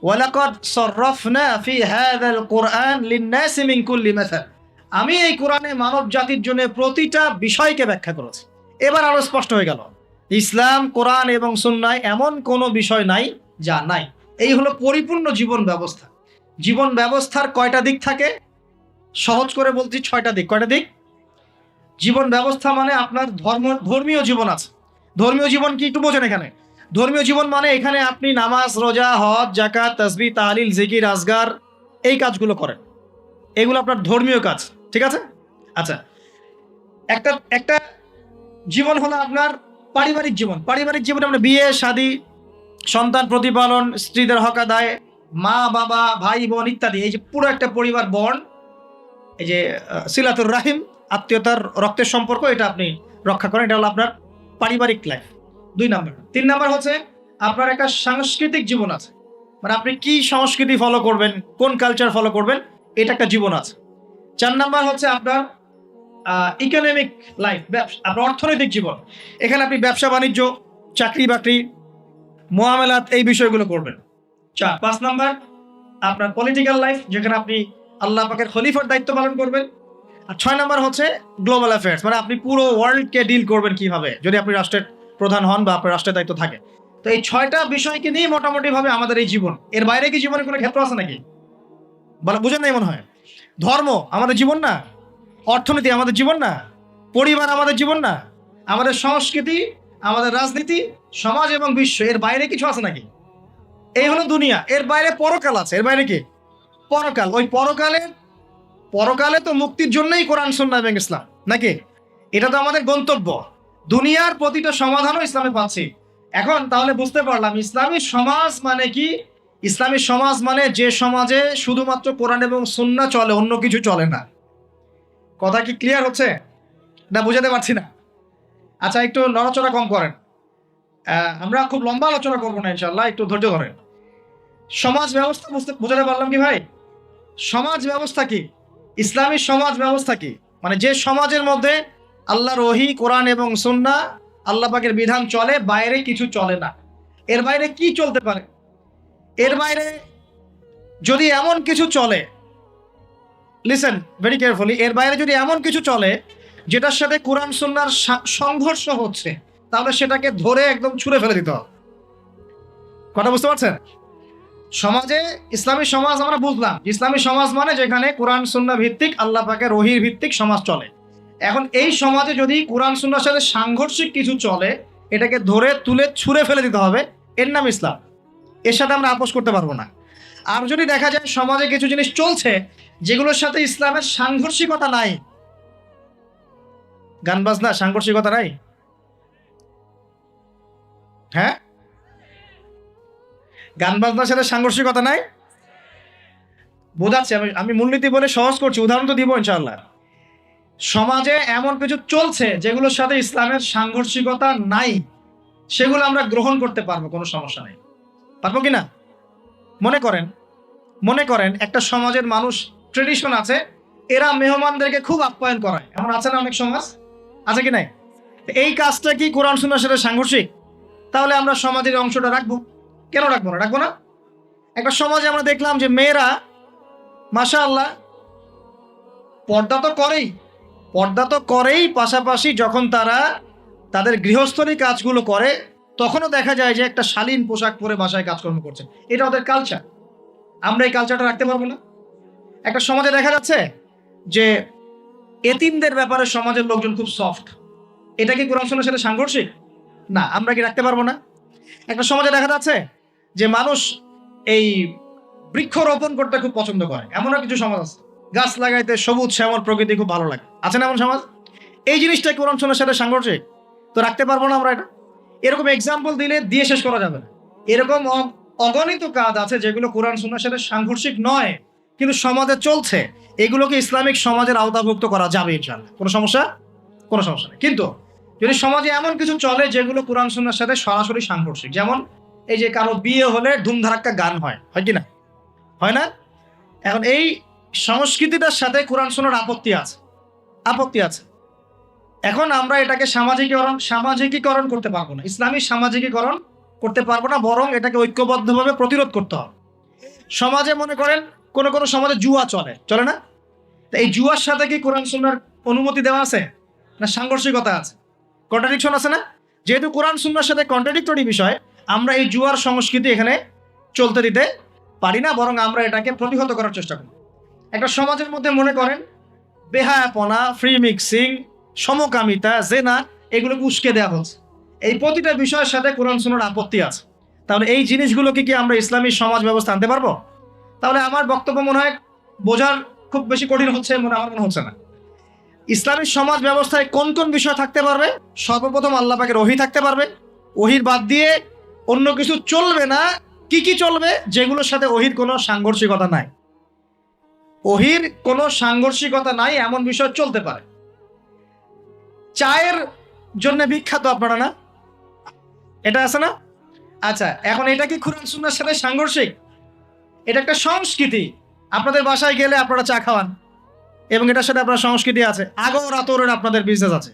ওয়ালাকাদ সাররাফনা ফি হাযাল কুরআন লিন-নাসি মিন কুল্লি মাসাল, আমি এই কোরআনে মানব জাতির জন্য প্রতিটা বিষয়কে ব্যাখ্যা করেছি। এবার আরো স্পষ্ট হয়ে গেল, ইসলাম, কোরআন এবং সুন্নায় এমন কোনো বিষয় নাই যা নাই। এই হলো পরিপূর্ণ জীবন ব্যবস্থা। জীবন ব্যবস্থার কয়টা দিক থাকে? সহজ করে বলছি 6টা দিক। কয়টা দিক? জীবন ব্যবস্থা মানে আপনার ধর্মীয় জীবন আছে। ধর্মীয় জীবন কি একটু বোঝেন এখানে? ধর্মীয় জীবন মানে এখানে আপনি নামাজ, রোজা, হজ, যাকাত, তাসবিহ, তাহলিল, জিকির, আজগার, এই কাজগুলো করেন। এগুলো আপনার ধর্মীয় কাজ, ঠিক আছে? আচ্ছা, একটা একটা জীবন হলো আপনার পারিবারিক জীবন। পারিবারিক জীবনে আমরা বিয়ে শাদী, সন্তান প্রতিপালন, স্ত্রীদের হক আদায়, মা বাবা, ভাই বোন ইত্যাদি, এই যে পুরো একটা পরিবার বর্ণ, এই যে সিলাতুর রাহিম, আত্মীয়তার রক্তের সম্পর্ক, এটা আপনি রক্ষা করেন। এটা হলো আপনার পারিবারিক লাইফ, 2 নাম্বার। 3 নাম্বার হচ্ছে আপনার একটা সাংস্কৃতিক জীবন আছে, মানে আপনি কি সংস্কৃতি ফলো করবেন, কোন কালচার ফলো করবেন, এটা একটা জীবন আছে। 4 নাম্বার হচ্ছে আপনার ইকোনমিক লাইফ, আপনার অর্থনৈতিক জীবন। এখানে আপনি ব্যবসা বাণিজ্য, চাকরি বাকরি, মুআমালাত, এই বিষয়গুলো করবেন। 5 নাম্বার আপনার পলিটিক্যাল লাইফ, যেখানে আপনি আল্লাহ পাকের খলিফার দায়িত্ব পালন করবেন। আর 6 নাম্বার হচ্ছে গ্লোবাল অ্যাফেয়ার্স, মানে আপনি পুরো ওয়ার্ল্ডকে ডিল করবেন কিভাবে, যদি আপনি রাষ্ট্রের প্রধান হন বা আপনার রাষ্ট্রের দায়িত্ব থাকে। তো এই 6টা বিষয়কে নিয়ে মোটামুটি ভাবে আমাদের এই জীবন। এর বাইরে কি জীবনের কোনো ক্ষেত্র আছে নাকি? বলা বুঝেন নাই মনে হয়? ধর্ম আমাদের জীবন না, অর্থনীতি আমাদের জীবন না, পরিবার আমাদের জীবন না, আমাদের সংস্কৃতি, আমাদের রাজনীতি, সমাজ এবং বিশ্ব, এর বাইরে কিছু আছে নাকি? এই হলো দুনিয়া। এর বাইরে পরকাল আছে। এর বাইরে কি? পরকাল। ওই পরকালে তো মুক্তির জন্যই কোরআন সুন্নাহ এবং ইসলাম, নাকি? এটা তো আমাদের গন্তব্য। দুনিয়ার প্রতিটা সমাধানও ইসলামে পাচ্ছি। এখন তাহলে বুঝতে পারলাম ইসলামী সমাজ মানে কি। ইসলামী সমাজ মানে যে সমাজে শুধুমাত্র কোরআন এবং সুন্নাহ চলে, অন্য কিছু চলে না। কথা কি ক্লিয়ার হচ্ছে না? বুঝাতে পারছি না? আচ্ছা, একটু নড়াচড়া কম করেন। আমরা খুব লম্বা আলোচনা করবো না ইনশাল্লাহ, একটু ধৈর্য ধরেন। সমাজ ব্যবস্থা বুঝাতে পারলাম কি ভাই? সমাজ ব্যবস্থা কি? ইসলামী সমাজ ব্যবস্থা কি? মানে যে সমাজের মধ্যে আল্লাহর ওহী, কোরআন এবং সুন্নাহ, আল্লাহ পাকের বিধান চলে, বাইরে কিছু চলে না। এর বাইরে কি চলতে পারে? এর বাইরে যদি এমন কিছু চলে, লিসেন ভেরি কেয়ারফুলি, এর বাইরে যদি এমন কিছু চলে যেটার সাথে কোরআন সুন্নাহর সংঘর্ষ হচ্ছে, তাহলে সেটাকে ধরে একদম ছুঁড়ে ফেলে দিতে হবে। কথা বুঝতে পারছেন? সমাজে ইসলামী সমাজ আমরা বুঝলাম, ইসলামী সমাজ মানে যেখানে কোরআন সুন্নাহ ভিত্তিক, আল্লাহ পাকের ওহীর ভিত্তিক সমাজ চলে। এখন এই সমাজে যদি কোরআন সুন্নাহর সাথে সাংঘর্ষিক কিছু চলে, এটাকে ধরে তুলে ছুঁড়ে ফেলে দিতে হবে। এর নাম ইসলাম। এর সাথে আমরা আপোষ করতে পারবো না। আর যদি দেখা যায় সমাজে কিছু জিনিস চলছে যেগুলোর সাথে ইসলামের সাংঘর্ষিকতা নাই, গান বাজনা সাংঘর্ষিকতা নাই, হ্যাঁ, গান বাজনার সাথে সাংঘর্ষিকতা নাই, বোঝাচ্ছি আমি মূলনীতি বলে সহজ করছি, উদাহরণ তো দিব ইনশাআল্লাহ। সমাজে এমন কিছু চলছে যেগুলোর সাথে ইসলামের সাংঘর্ষিকতা নাই, সেগুলো আমরা গ্রহণ করতে পারবো, কোনো সমস্যা নেই। পারবো কিনা? মনে করেন একটা সমাজের মানুষ, ট্রেডিশন আছে, এরা মেহমানদেরকে খুব আপ্যায়ন করায়, এমন আছে না অনেক সমাজ? আছে কি নাই? এই কাজটা কি কোরআন সুন্নাহর সাথে সাংঘর্ষিক? তাহলে আমরা সমাজের অংশটা রাখবো। কেন রাখবো না? একটা সমাজে আমরা দেখলাম যে মেয়েরা মাশাআল্লাহ পর্দা তো করেই, পাশাপাশি যখন তারা তাদের গৃহস্থলী কাজগুলো করে, তখনও দেখা যায় যে একটা শালীন পোশাক পরে বাসায় কাজকর্ম করছে। এটা ওদের কালচার। আমরা এই কালচারটা রাখতে পারবো না? একটা সমাজে দেখা যাচ্ছে যে এতিমদের ব্যাপারে সমাজের লোকজন খুব সফট, এটা কি কোরআন সুন্নাহর সাথে সাংঘর্ষিক? না। আমরা কি রাখতে পারবো না? একটা সমাজে দেখা যাচ্ছে যে মানুষ এই বৃক্ষরোপণ করতে খুব পছন্দ করে, এমনও কিছু সমাজ আছে গাছ লাগাইতে সবুজ শ্যামল প্রকৃতি খুব ভালো লাগে, আছে না এমন সমাজ? এই জিনিসটা কোরআন সুন্নাহর সাথে সাংঘর্ষিক? তো রাখতে পারবো না আমরা এটা। এরকম এক্সাম্পল দিয়ে শেষ করা যাবে না। এরকম অগণিত কাজ আছে যেগুলো কোরআন সুন্নাহর সাথে সাংঘর্ষিক নয়, কিন্তু সমাজে চলছে। এগুলোকে ইসলামিক সমাজের আওতাভুক্ত করা যাবে ইনশাআল্লাহ, কোনো সমস্যা নেই। কিন্তু যদি সমাজে এমন কিছু চলে যেগুলো কোরআন সুন্নাহর সাথে সরাসরি সাংঘর্ষিক, যেমন এই যে কারো বিয়ে হলে ধুমধারাক্কা গান হয় কি না? হয় না? এখন এই সংস্কৃতিটার সাথে কোরআন সুন্নাহর আপত্তি আছে। এখন আমরা এটাকে সামাজিকীকরণ করতে পারবো না, ইসলামী সামাজিকীকরণ করতে পারবো না, বরং এটাকে ঐক্যবদ্ধভাবে প্রতিরোধ করতে হবে। সমাজে মনে করেন কোন সমাজে জুয়া চলে না? তো এই জুয়ার সাথে কি কোরআন সুন্নাহর অনুমতি দেওয়া আছে না সাংঘর্ষিকতা আছে, কন্ট্রাডিকশন আছে না? যেহেতু কোরআন সুন্নাহর সাথে কন্ট্রাডিক্টরি বিষয়, আমরা এই জুয়ার সংস্কৃতি এখানে চলতে দিতে পারি না, বরং আমরা এটাকে প্রতিহত করার চেষ্টা করি। একটা সমাজের মধ্যে মনে করেন বেহায়াপনা, ফ্রি মিক্সিং, সমকামিতা, জেনা, এগুলোকে উস্কে দেওয়া হচ্ছে। এই প্রতিটা বিষয়ের সাথে কোরআন সুন্নাহর আপত্তি আছে। তাহলে এই জিনিসগুলোকে কি আমরা ইসলামী সমাজ ব্যবস্থা আনতে পারবো? তাহলে আমার বক্তব্য মনে হয় বোঝার খুব বেশি কঠিন হচ্ছে আমার মনে হচ্ছে না। ইসলামী সমাজ ব্যবস্থায় কোন কোন বিষয় থাকতে পারবে? সর্বপ্রথম আল্লাহ পাকের ওহী থাকতে পারবে। ওহীর বাদ দিয়ে অন্য কিছু চলবে না। কি চলবে? যেগুলোর সাথে ওহীর কোনো সাংঘর্ষিকতা নাই। ওহীর কোনো সাংঘর্ষিকতা নাই এমন বিষয় চলতে পারে। চায়ের জন্য বিখ্যাত আপনারা না, এটা আছে না? আচ্ছা, এখন এটা কি কোরআন সুন্নাহর সাথে সাংঘর্ষিক? এটা একটা সংস্কৃতি। আপনাদের বাসায় গেলে আপনারা চা খাওয়ান এবং এটার সাথে আপনার সংস্কৃতি আছে, আগর আতরের আপনাদের বিজনেস আছে।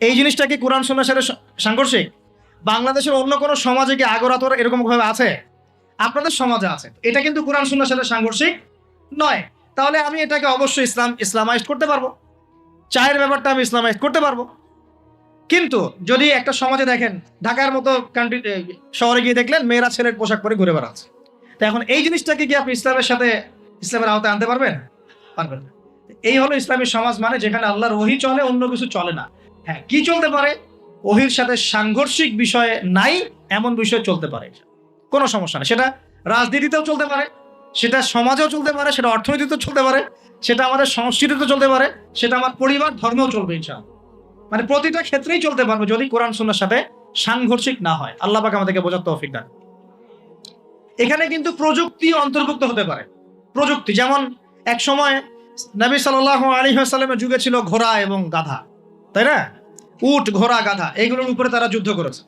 এই জিনিসটা কি কোরআন সুন্নাহর সাথে সাংঘর্ষিক? বাংলাদেশের অন্য কোনো সমাজে কি আগর আতর এরকম ভাবে আছে? আপনাদের সমাজে আছে। এটা কিন্তু কোরআন সুন্নাহর সাথে সাংঘর্ষিক নয়। তাহলে আমি এটাকে অবশ্যই ইসলামাইজড করতে পারবো। চায়ের ব্যাপারটা আমি ইসলামাইজ করতে পারবো। কিন্তু যদি একটা সমাজে দেখেন, ঢাকার মতো কান্ট্রি শহরে গিয়ে দেখলেন মেয়েরা ছেলের পোশাক পরে ঘুরে বেড়াচ্ছে, তো এখন এই জিনিসটাকে কি আপনি ইসলামের আওতায় আনতে পারবেন না। এই হলো ইসলামী সমাজ, মানে যেখানে আল্লাহর ওহী চলে, অন্য কিছু চলে না। হ্যাঁ, কি চলতে পারে? ওহীর সাথে সাংঘর্ষিক বিষয় নাই এমন বিষয় চলতে পারে, কোনো সমস্যা নেই। সেটা রাজনীতিতেও চলতে পারে, সেটা সমাজেও চলতে পারে, সেটা অর্থনীতিতেও চলতে পারে, সেটা আমাদের সংস্কৃতিতে চলতে পারে, সেটা আমার পরিবার ধর্মেও চলবে ইনশাআল্লাহ। মানে প্রতিটা ক্ষেত্রেই চলতে পারবে যদি কোরআন সুন্নাহর সাথে সাংঘর্ষিক না হয়। আল্লাহ পাক আমাদেরকে বোঝার তৌফিক দান। এখানে কিন্তু প্রযুক্তি অন্তর্ভুক্ত হতে পারে। প্রযুক্তি যেমন এক সময় নবী সাল্লাল্লাহু আলাইহি ওয়াসাল্লামের যুগে ছিল ঘোড়া এবং গাধা, তাই না? উট, ঘোড়া, গাধা, এইগুলোর উপরে তারা যুদ্ধ করেছে।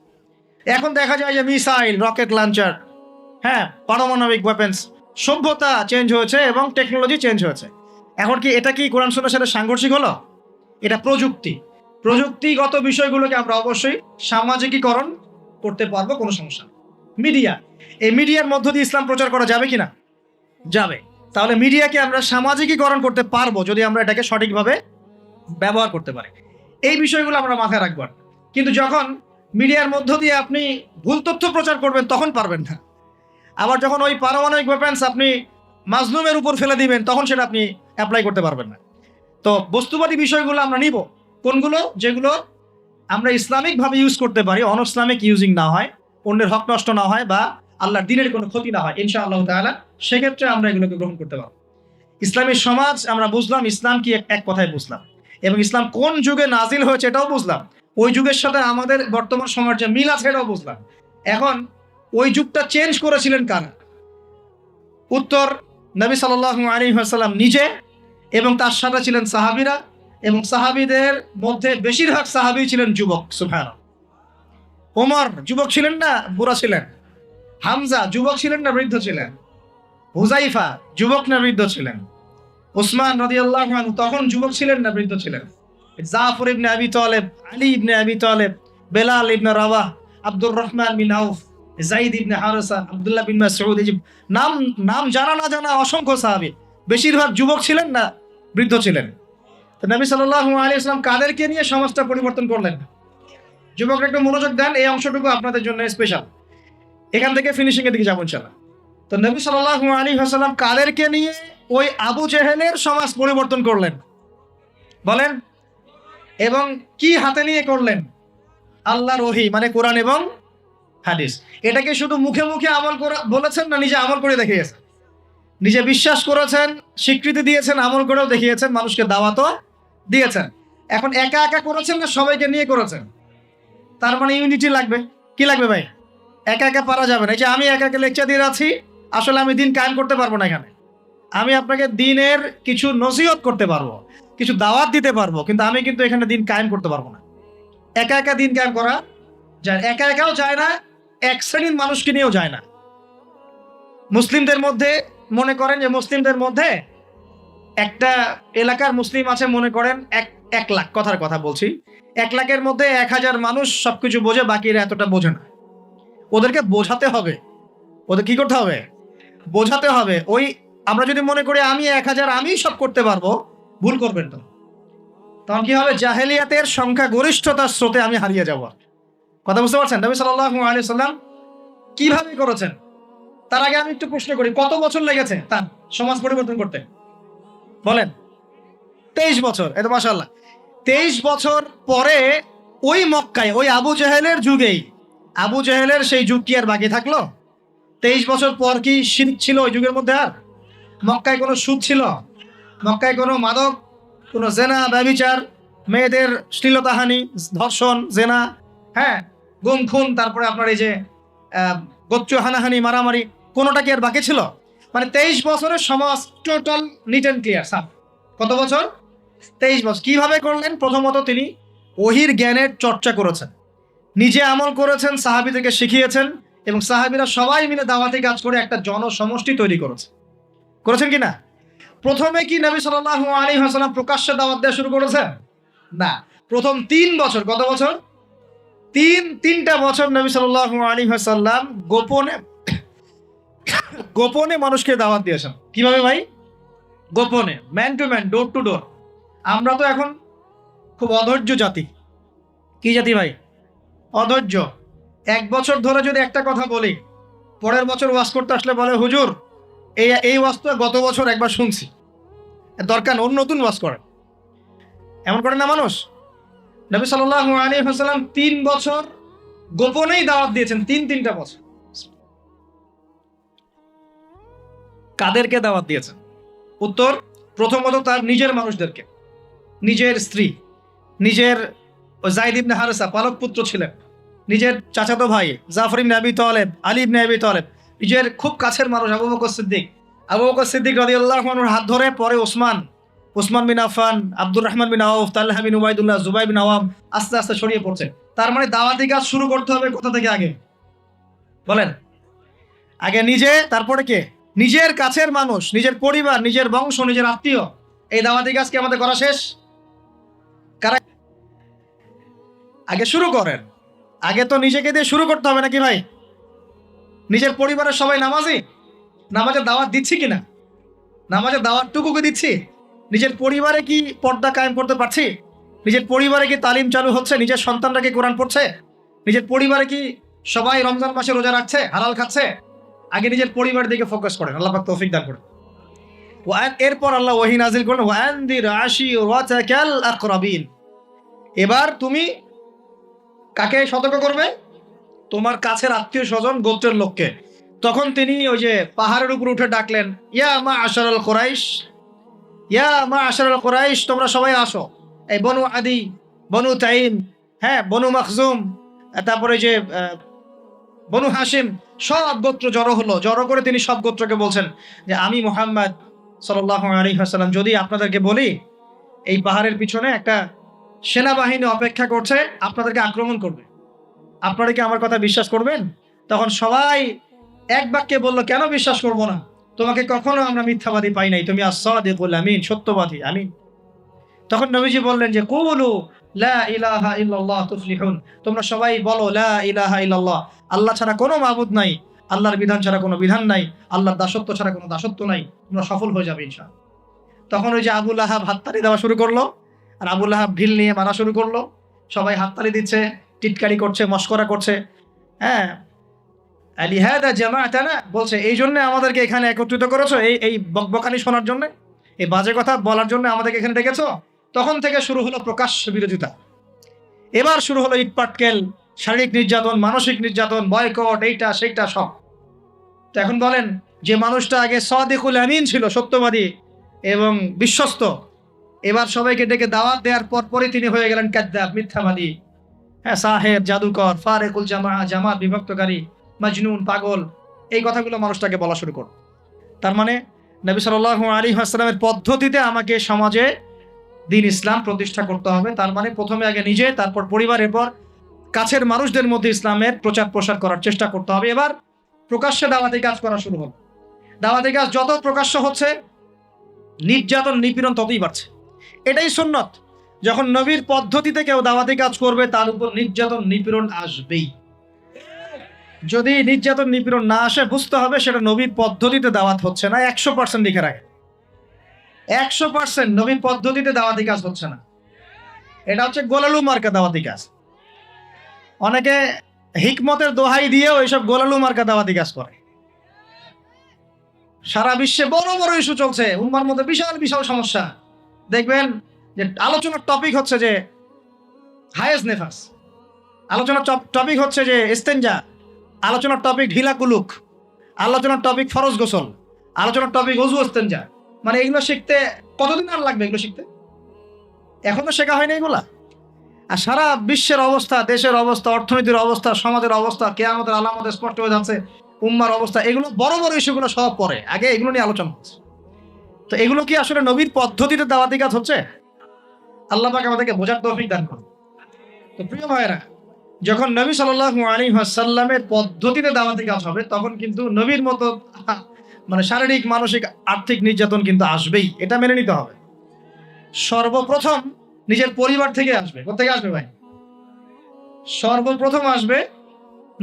এখন দেখা যায় যে মিসাইল, রকেট লঞ্চার, হ্যাঁ, পারমাণবিক ওয়েপন্স, সভ্যতা চেঞ্জ হয়েছে এবং টেকনোলজি চেঞ্জ হয়েছে। এখন কি এটা কি কোরআন সুন্নাহর সাথে সাংঘর্ষিক হলো? এটা প্রযুক্তিগত বিষয়গুলোকে আমরা অবশ্যই সামাজিকীকরণ করতে পারবো, কোনো সমস্যা নেই। এই মিডিয়ার মধ্য দিয়ে ইসলাম প্রচার করা যাবে কিনা? যাবে। তাহলে মিডিয়াকে আমরা সামাজিকীকরণ করতে পারবো যদি আমরা এটাকে সঠিকভাবে ব্যবহার করতে পারি। এই বিষয়গুলো আমরা মাথায় রাখবো। কিন্তু যখন মিডিয়ার মধ্য দিয়ে আপনি ভুল তথ্য প্রচার করবেন তখন পারবেন না। আবার যখন ওই পারমাণবিক ওয়েপন্স আপনি মাজলুমের উপর ফেলে দিবেন তখন সেটা আপনি অ্যাপ্লাই করতে পারবেন না। তো বস্তুবাদী বিষয়গুলো আমরা নিব, কোনগুলো? যেগুলো আমরা ইসলামিকভাবে ইউজ করতে পারি, অনইসলামিক ইউজিং না হয়, অন্যের হক নষ্ট না হয়, বা আল্লাহর দ্বীনের কোনো ক্ষতি না হয় ইনশাআল্লাহ তাআলা, সেক্ষেত্রে আমরা এগুলোকে গ্রহণ করতে পারবো। ইসলামী সমাজ আমরা বুঝলাম, ইসলাম কি এক কথায় বুঝলাম, এবং ইসলাম কোন যুগে নাজিল হয়েছে এটাও বুঝলাম। ওই যুগের সাথে আমাদের বর্তমান সময়ের যে মিল আছে এটাও বুঝলাম। এখন ওই যুগটা চেঞ্জ করেছিলেন কারা? উত্তর, নবী সাল্লাল্লাহু আলাইহি ওয়াসাল্লাম নিজে, এবং তার সাথে ছিলেন সাহাবীরা, এবং সাহাবীদের মধ্যে বেশিরভাগ সাহাবী ছিলেন যুবক। সুবহানাল্লাহ। ওমর যুবক ছিলেন না বুড়া ছিলেন? হামজা যুবক ছিলেন না বৃদ্ধ ছিলেন? হুযাইফা যুবক না বৃদ্ধ ছিলেন? উসমান রাদিয়াল্লাহু আনহু তখন যুবক ছিলেন না বৃদ্ধ ছিলেন? জাফর ইবনে আবি তালেব, আলী ইবনে আবি তালেব, বেলাল ইবনে রাবাহ, আব্দুর রহমান বিন আউফ, যায়েদ ইবনে হারেসা, আব্দুল্লাহ বিন মাসউদ, এই নাম জানা না জানা অসংখ্য সাহাবী, বেশিরভাগ যুবক ছিলেন না বৃদ্ধ ছিলেন? তো নবী সাল্লাল্লাহু আলাইহি ওয়াসাল্লাম কাদেরকে নিয়ে সমাজটা পরিবর্তন করলেন? যুবকরা একটু মনোযোগ দেন, এই অংশটুকু আপনাদের জন্য স্পেশাল। এখান থেকে ফিনিশিং এর দিকে যাবো ইনশাআল্লাহ। তো নবী সাল্লাল্লাহু আলাইহি ওয়াসাল্লাম কাদেরকে নিয়ে ওই আবু জেহেলের সমাজ পরিবর্তন করলেন? বলেন। এবং কি হাতে নিয়ে করলেন? আল্লাহর ওহী, মানে কোরআন এবং হাদিস। এটাকে শুধু মুখে মুখে আমল করা বলেছেন, না নিজে আমল করে দেখিয়েছেন? নিজে বিশ্বাস করেছেন, স্বীকৃতি দিয়েছেন, আমল করেও দেখিয়েছেন, মানুষকে দাওয়াতও দিয়েছেন। এখন একা একা করেছেন না সবাইকে নিয়ে করেছেন? তার মানে ইউনিটি লাগবে। কি লাগবে ভাই? একা একা পারা যাবে না। এই যে আমি একা একা লেকচার দিয়ে যাচ্ছি, আসলে আমি দিন কায়েম করতে পারবো না এখানে। আমি আপনাকে দিনের কিছু নসিহত করতে পারবো, কিছু দাওয়াত দিতে পারবো, কিন্তু আমি কিন্তু এখানে দিন কায়েম করতে পারবো না। একা একা দিন কায়েম করা যায়, একা একাও যায় না, এক শ্রেণীর মানুষকে নিয়েও যায় না। মুসলিমদের মধ্যে মনে করেন যে মুসলিমদের মধ্যে একটা এলাকার মুসলিম আছে, মনে করেন 1 লাখ, কথার কথা বলছি, 1 লাখের মধ্যে 1000 মানুষ সবকিছু বোঝে, বাকিরা এতটা বোঝে না। ওদেরকে বোঝাতে হবে। ওদের কি করতে হবে? বোঝাতে হবে। ওই আমরা যদি মনে করি আমি 1000 আমি সব করতে পারবো, ভুল করবেন তো। তখন কি হবে? জাহেলিয়াতের সংখ্যা গরিষ্ঠতার স্রোতে আমি হারিয়ে যাব। কথা বুঝতে পারছেন? নবী সাল্লাল্লাহু আলাইহি সাল্লাম কিভাবে করেছেন? তার আগে আমি একটু প্রশ্ন করি, কত বছর লেগেছে তার সমাজ পরিবর্তন করতে? বলেন। 23 বছর। এই তো মাশাআল্লাহ। 23 বছর পরে ওই মক্কায়, ওই আবু জাহেলের যুগেই, আবু জাহেলের সেই যুগ কি আর বাকি থাকলো? 23 বছর পর কি শিরক ছিল ওই যুগের মধ্যে? আর মক্কায় কোনো সুদ ছিল? মক্কায় কোনো মাদক, কোনো জেনা, ব্যভিচার, মেয়েদের শ্লীলতাহানি, ধর্ষণ, জেনা, হ্যাঁ, গুম খুন, তারপরে আপনার এই যে গোত্র হানাহানি, মারামারি, কোনোটা কি আর বাকি ছিল? মানে 23 বছরের সমাজ টোটাল নিট অ্যান্ড ক্লিয়ার সাফ। কত বছর? 23 বছর। কিভাবে করলেন? প্রথমত তিনি ওহির জ্ঞানের চর্চা করেছেন, নিজে আমল করেছেন, সাহাবীদেরকে শিখিয়েছেন, এবং সাহাবীরা সবাই মিলে দাওয়াতি কাজ করে একটা জনসমষ্টি তৈরি করেছেন কি না? প্রথমে কি নবী সাল্লাল্লাহু আলাইহি ওয়াসাল্লাম প্রকাশ্যে দাওয়াত দেওয়া শুরু করেছেন? না। প্রথম 3 বছর, কত বছর? তিনটা বছর নবী সাল্লাল্লাহু আলাইহি ওয়াসাল্লাম গোপনে গোপনে মানুষকে দাওয়াত দিয়েছেন। কিভাবে ভাই? গোপনে, man to man, door to door. আমরা তো এখন খুব অধৈর্য জাতি। কি জাতি ভাই? অধৈর্য। 1 বছর ধরে যদি একটা কথা বলি, পরের বছর ওয়াজ করতে আসলে বলে হুজুর এই ওয়াজ তো গত বছর একবার শুনছি, দরকার অন্য নতুন ওয়াজ করেন। এমন করে না মানুষ? নবী সাল্লাল্লাহু আলাইহি ওয়াসাল্লাম 3 বছর গোপনেই দাওয়াত দিয়েছেন। তিনটা বছর। কাদেরকে দাওয়াত দিয়েছেন? উত্তর, প্রথমত তার নিজের মানুষদেরকে, নিজের স্ত্রী, নিজের যায়েদ ইবনে হারেসা পালক পুত্র ছিলেন, নিজের চাচাতো ভাই জাফর ইবনে আবি তালেব, আলী ইবনে আবি তালেব, নিজের খুব কাছের মানুষ আবু বকর সিদ্দিক রাদিয়াল্লাহু আনহুর হাত ধরে পরে ওসমান বিন আফফান, আব্দুর রহমান বিন আউফ, তালহা বিন উবাইদুল্লাহ, জুবাইর বিন আওয়াম, আস্তে আস্তে ছড়িয়ে পড়ছে। তার মানে দাওয়াতি কাজ শুরু করতে হবে কোথা থেকে? আগে বলেন। আগে নিজে, তারপরে কে? নিজের কাছের মানুষ, নিজের পরিবার, নিজের বংশ, নিজের আত্মীয়। এই দাওয়াতি কাজ কি আমাদের করা শেষ? কারা আগে শুরু করেন? আগে তো নিজেকে দিয়ে শুরু করতে হবে নাকি ভাই? নিজের পরিবারের সবাই নামাজি, নামাজের দাওয়াত দিচ্ছি কিনা? নামাজের দাওয়াতটুকুকে দিচ্ছি? নিজের পরিবারে কি পর্দা কায়েম করতে পারছি? নিজের পরিবারে কি তালিম চালু হচ্ছে? নিজের সন্তানরা কি কোরআন পড়ছে? নিজের পরিবারে কি সবাই রমজান মাসে রোজা রাখছে, হালাল খাচ্ছে? আগে নিজের পরিবারের দিকে ফোকাস করেন, আল্লাহ পাক তৌফিক দান করেন। এরপর আল্লাহ ওহী নাজিল করেন, ওয়ানদির আশিরাতাকাল আকরাবিন। এবার তুমি কাকে সতর্ক করবে? তোমার কাছের আত্মীয় স্বজন, গোত্রের লোককে। তখন তিনি ওই যে পাহাড়ের উপর উঠে ডাকলেন, ইয়া মা আশারাল কুরাইশ, ইয়া মা আশারাল কুরাইশ, তোমরা সবাই আসো। এই বনু আদি, বনু তাইম, হ্যাঁ, বনু মাখজুম, তারপরে যে বনু হাশিম, সব গোত্র জড়ো হলো। জড়ো করে তিনি সব গোত্রকে বলছেন যে আমি মুহাম্মদ সাল্লাল্লাহু আলাইহি ওয়াসাল্লাম যদি আপনাদেরকে বলি এই পাহাড়ের পিছনে একটা সেনাবাহিনী অপেক্ষা করছে, আপনাদেরকে আক্রমণ করবে, আপনারা কি আমার কথা বিশ্বাস করবেন? তখন সবাই এক বাক্যে বললো, কেন বিশ্বাস করবো না? তোমাকে কখনো আমরা মিথ্যাবাদী পাই নাই, তুমি আস-সাদিকুল আমিন, সত্যবাদী আমিন। তখন নবীজি বললেন যে কুলু লা ইলাহা ইল্লাল্লাহ তুফলিহুন, তোমরা সবাই বলো লা ইলাহা ইল্লাল্লাহ, আল্লাহ ছাড়া কোনো মাবুদ নাই, আল্লাহর বিধান ছাড়া কোনো বিধান নাই, আল্লাহর দাসত্ব ছাড়া কোনো দাসত্ব নাই, তোমরা সফল হয়ে যাবে ইনশাআল্লাহ। তখন ওই যে আবু লাহাব হাততালি দেওয়া শুরু করলো, আর আবু লাহাব ঢিল নিয়ে মারা শুরু করলো। সবাই হাততালি দিচ্ছে, টিটকারি করছে, মস্করা করছে। হ্যাঁ, আলিহাদা জামাআতানা, বলছে এই জন্য আমাদেরকে এখানে একত্রিত করেছো, এই বকবকানি শোনার জন্য, এই বাজে কথা বলার জন্য আমাদেরকে এখানে ডেকেছো? তখন থেকে শুরু হলো প্রকাশ্য বিরোধিতা। এবার শুরু হলো ইটপাটকেল, শারীরিক নির্যাতন, মানসিক নির্যাতন, বয়কট, এইটা সেইটা সব। তো এখন বলেন, যে মানুষটা আগে সাদিকুল আমিন ছিল, সত্যবাদী এবং বিশ্বস্ত, এবার সবাইকে ডেকে দাওয়াত দেওয়ার পরই তিনি হয়ে গেলেন কাযযাব, মিথ্যাবাদী, হ্যাঁ, সাহের, জাদুকর, ফারেকুল জামাত বিভক্তকারী, মাজনুন, পাগল, এই কথাগুলো মানুষটাকে বলা শুরু করল। তার মানে নবী সাল্লাল্লাহু আলাইহি ওয়াসাল্লামের পদ্ধতিতে আমাকে সমাজে দ্বীন ইসলাম প্রতিষ্ঠা করতে হবে। তার মানে প্রথমে আগে নিজে, তারপর পরিবারের পর কাছের মানুষদের মধ্যে ইসলামের প্রচার প্রসার করার চেষ্টা করতে হবে। এবার প্রকাশ্যে দাওয়াতি কাজ করা শুরু হবে। দাওয়াতি কাজ যত প্রকাশ্য হচ্ছে, নির্যাতন নিপীড়ন ততই বাড়ছে। এটাই সুন্নত। যখন নবীর পদ্ধতিতে কেউ দাওয়াতি কাজ করবে, তার উপর নির্যাতন নিপীড়ন আসবেই। যদি নির্যাতন নিপীড়ন না আসে, বুঝতে হবে সেটা নবীর পদ্ধতিতে দাওয়াত হচ্ছে না। 100% লিখে রাখে, 100% নবীর পদ্ধতিতে দাওয়াতি কাজ হচ্ছে না। এটা হচ্ছে গোলালু মার্কা দাওয়াতি কাজ। অনেকে হিকমতের দোহাই দিয়েও এইসব গোলালু মার্কা দাওয়াতি কাজ করে। সারা বিশ্বে বড় বড় ইস্যু চলছে, উম্মার মধ্যে বিশাল বিশাল সমস্যা। দেখবেন যে আলোচনার টপিক হচ্ছে যে হায়েস্ট নেফাস, আলোচনার টপিক হচ্ছে যে ইস্তেঞ্জা, আলোচনার টপিক ঢিলা কুলুক, আলোচনার টপিক ফরজ গোসল, আলোচনার টপিক ওযু ইস্তেঞ্জা। মানে এগুলো শিখতে কতদিন আর লাগবে? এগুলো শিখতে এখনো শেখা হয়নি এগুলা। আর সারা বিশ্বের অবস্থা, দেশের অবস্থা, অর্থনীতির অবস্থা, সমাজের অবস্থা, কিয়ামতের আলামত স্পষ্ট হয়ে যাচ্ছে, উম্মার অবস্থা, এগুলো বড় বড় ইস্যুগুলো সব পরে, আগে এগুলো নিয়ে আলোচনা হচ্ছে। তো এগুলো কি আসলে নবীর পদ্ধতিতে দাওয়াতি কাজ হচ্ছে? আল্লাহ পাক আমাদেরকে বোঝার তৌফিক দান করুন। তো প্রিয় ভাইরা, যখন নবী সাল্লাল্লাহু আলাইহি ওয়াসাল্লামের পদ্ধতিতে দাওয়াতি কাজ হবে, তখন কিন্তু নবীর মতো মানে শারীরিক, মানসিক, আর্থিক নির্যাতন কিন্তু আসবেই। এটা মেনে নিতে হবে। সর্বপ্রথম নিজের পরিবার থেকে আসবে। কোথেকে আসবে ভাই? সর্বপ্রথম আসবে